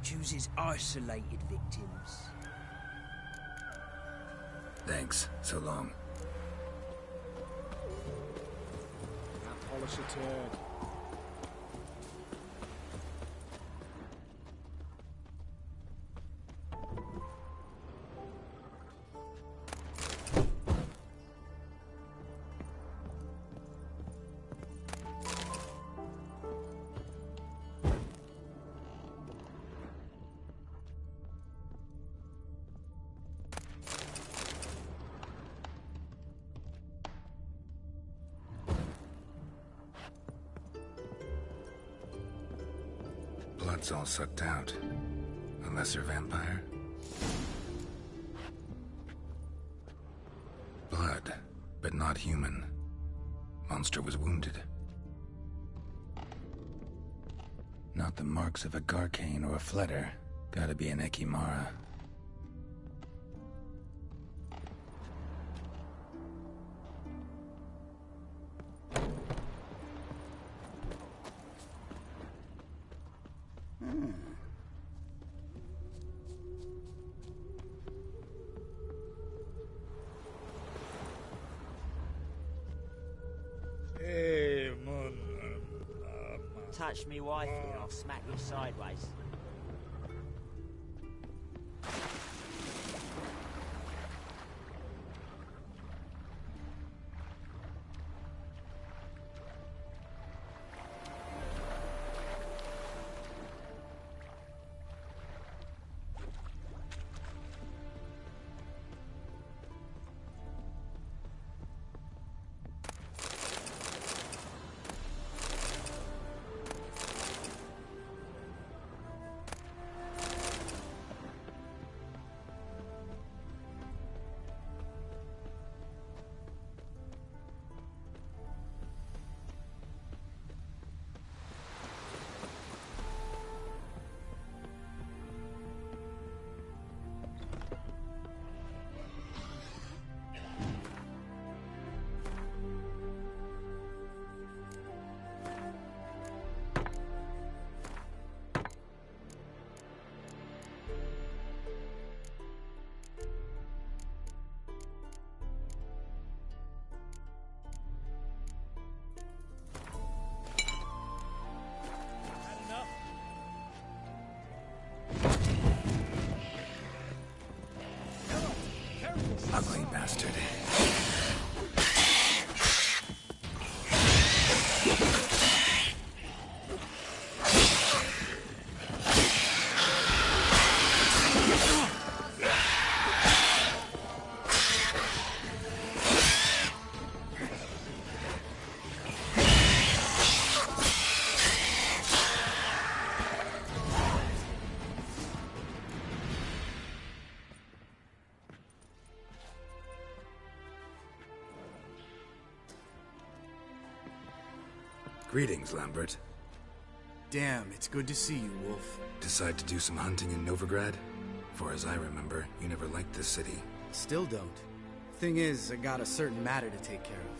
Chooses isolated victims.
Thanks. So long.
Can't polish a turd.
Blood's all sucked out. A lesser vampire? Blood, but not human. Monster was wounded. Not the marks of a Garcane or a Fletter. Gotta be an Ekimara.
Hey, man.
Touch me wifey and I'll smack you sideways.
Ugly bastard. Greetings, Lambert.
Damn, it's good to see you, Wolf.
Decide to do some hunting in Novigrad? For as I remember, you never liked this city.
Still don't. Thing is, I got a certain matter to take care of.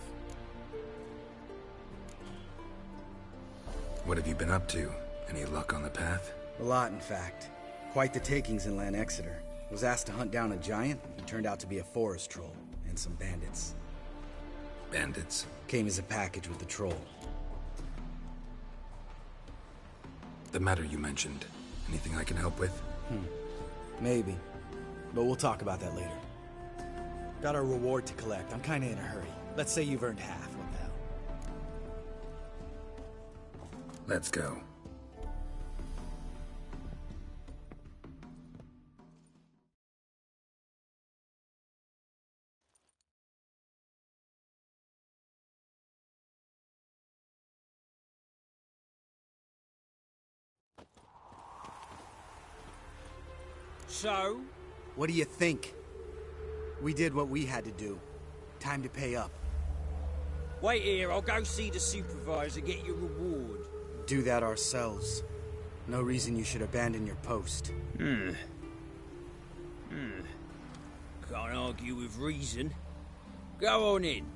What have you been up to? Any luck on the path?
A lot, in fact. Quite the takings in Lan Exeter. Was asked to hunt down a giant. He turned out to be a forest troll, and some bandits.
Bandits?
Came as a package with the troll.
The matter you mentioned. Anything I can help with?
Maybe. But we'll talk about that later. Got a reward to collect. I'm kinda in a hurry. Let's say you've earned half. What the hell?
Let's go.
So?
What do you think? We did what we had to do. Time to pay up.
Wait here, I'll go see the supervisor, get your reward.
Do that ourselves. No reason you should abandon your post.
Can't argue with reason. Go on in.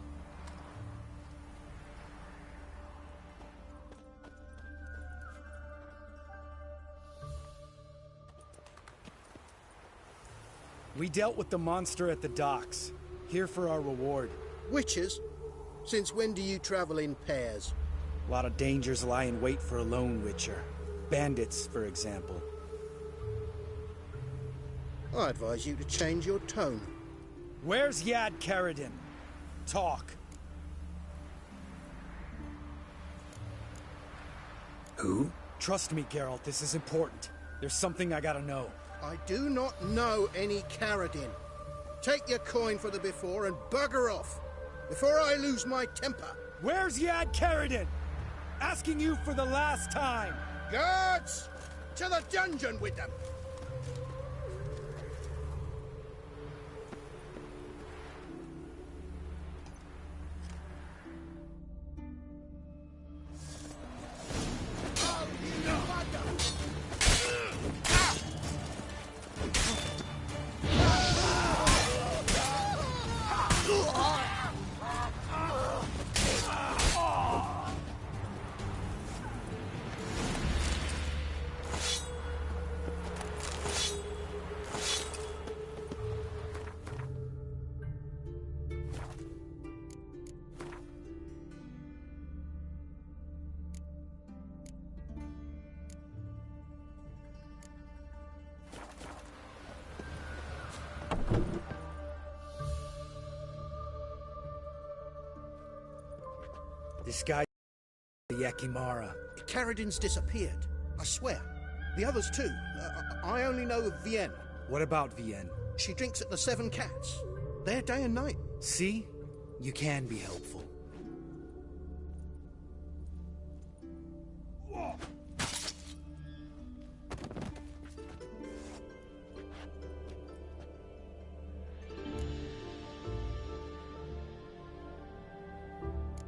We dealt with the monster at the docks. Here for our reward.
Witches? Since when do you travel in pairs?
A lot of dangers lie in wait for a lone witcher. Bandits, for example.
I advise you to change your tone.
Where's Yad Karadin? Talk.
Who?
Trust me, Geralt, this is important. There's something I gotta know.
I do not know any Karadin. Take your coin for the before and bugger off, before I lose my temper.
Where's Yad Karadin? Asking you for the last time.
Guards! To the dungeon with them!
This guy, the Yakimara.
Karadin's disappeared, I swear. The others too. I only know of Vienne.
What about Vienne?
She drinks at the Seven Cats. There day and night.
See? You can be helpful.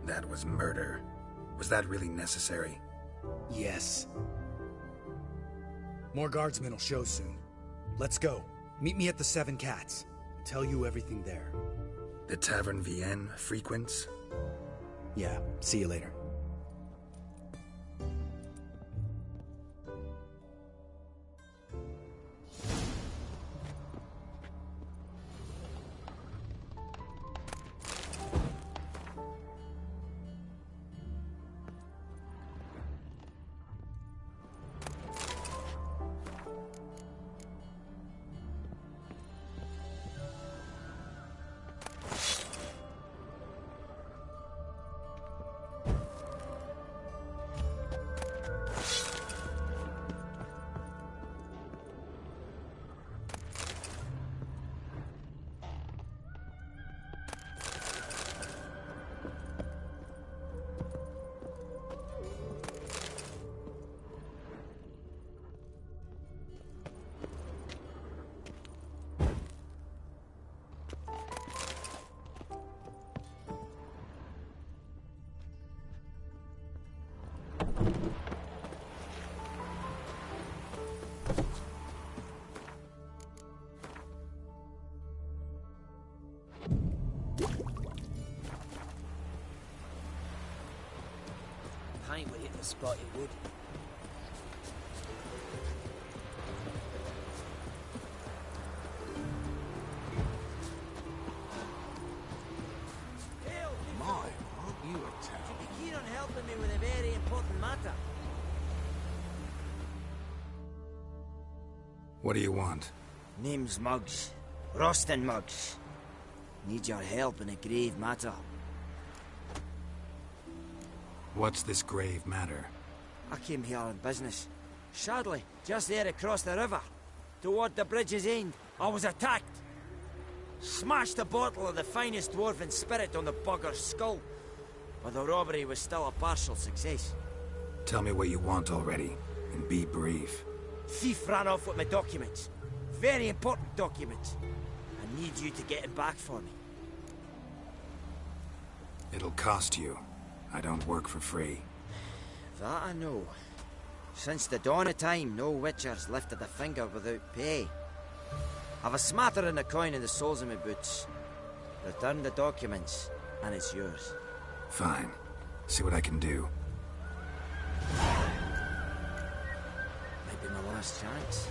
That was murder. Was that really necessary?
Yes. More guardsmen will show soon. Let's go. Meet me at the Seven Cats. Tell you everything there.
The Tavern Vienne frequents?
Yeah, see you later.
Paint would hit the spot, it would.
My, aren't you a town?
You'd be keen on helping me with a very important matter.
What do you want?
Name's Muggs. Rostin Muggs. Need your help in a grave matter.
What's this grave matter?
I came here on business. Sadly, just there across the river, toward the bridge's end, I was attacked. Smashed a bottle of the finest dwarven spirit on the bugger's skull. But the robbery was still a partial success.
Tell me what you want already, and be brief.
Thief ran off with my documents. Very important documents. I need you to get him back for me.
It'll cost you. I don't work for free.
That I know. Since the dawn of time, no witcher's lifted a finger without pay. I've a smattering of coin in the soles of my boots. Return the documents, and it's yours.
Fine. See what I can do.
Might be my last chance.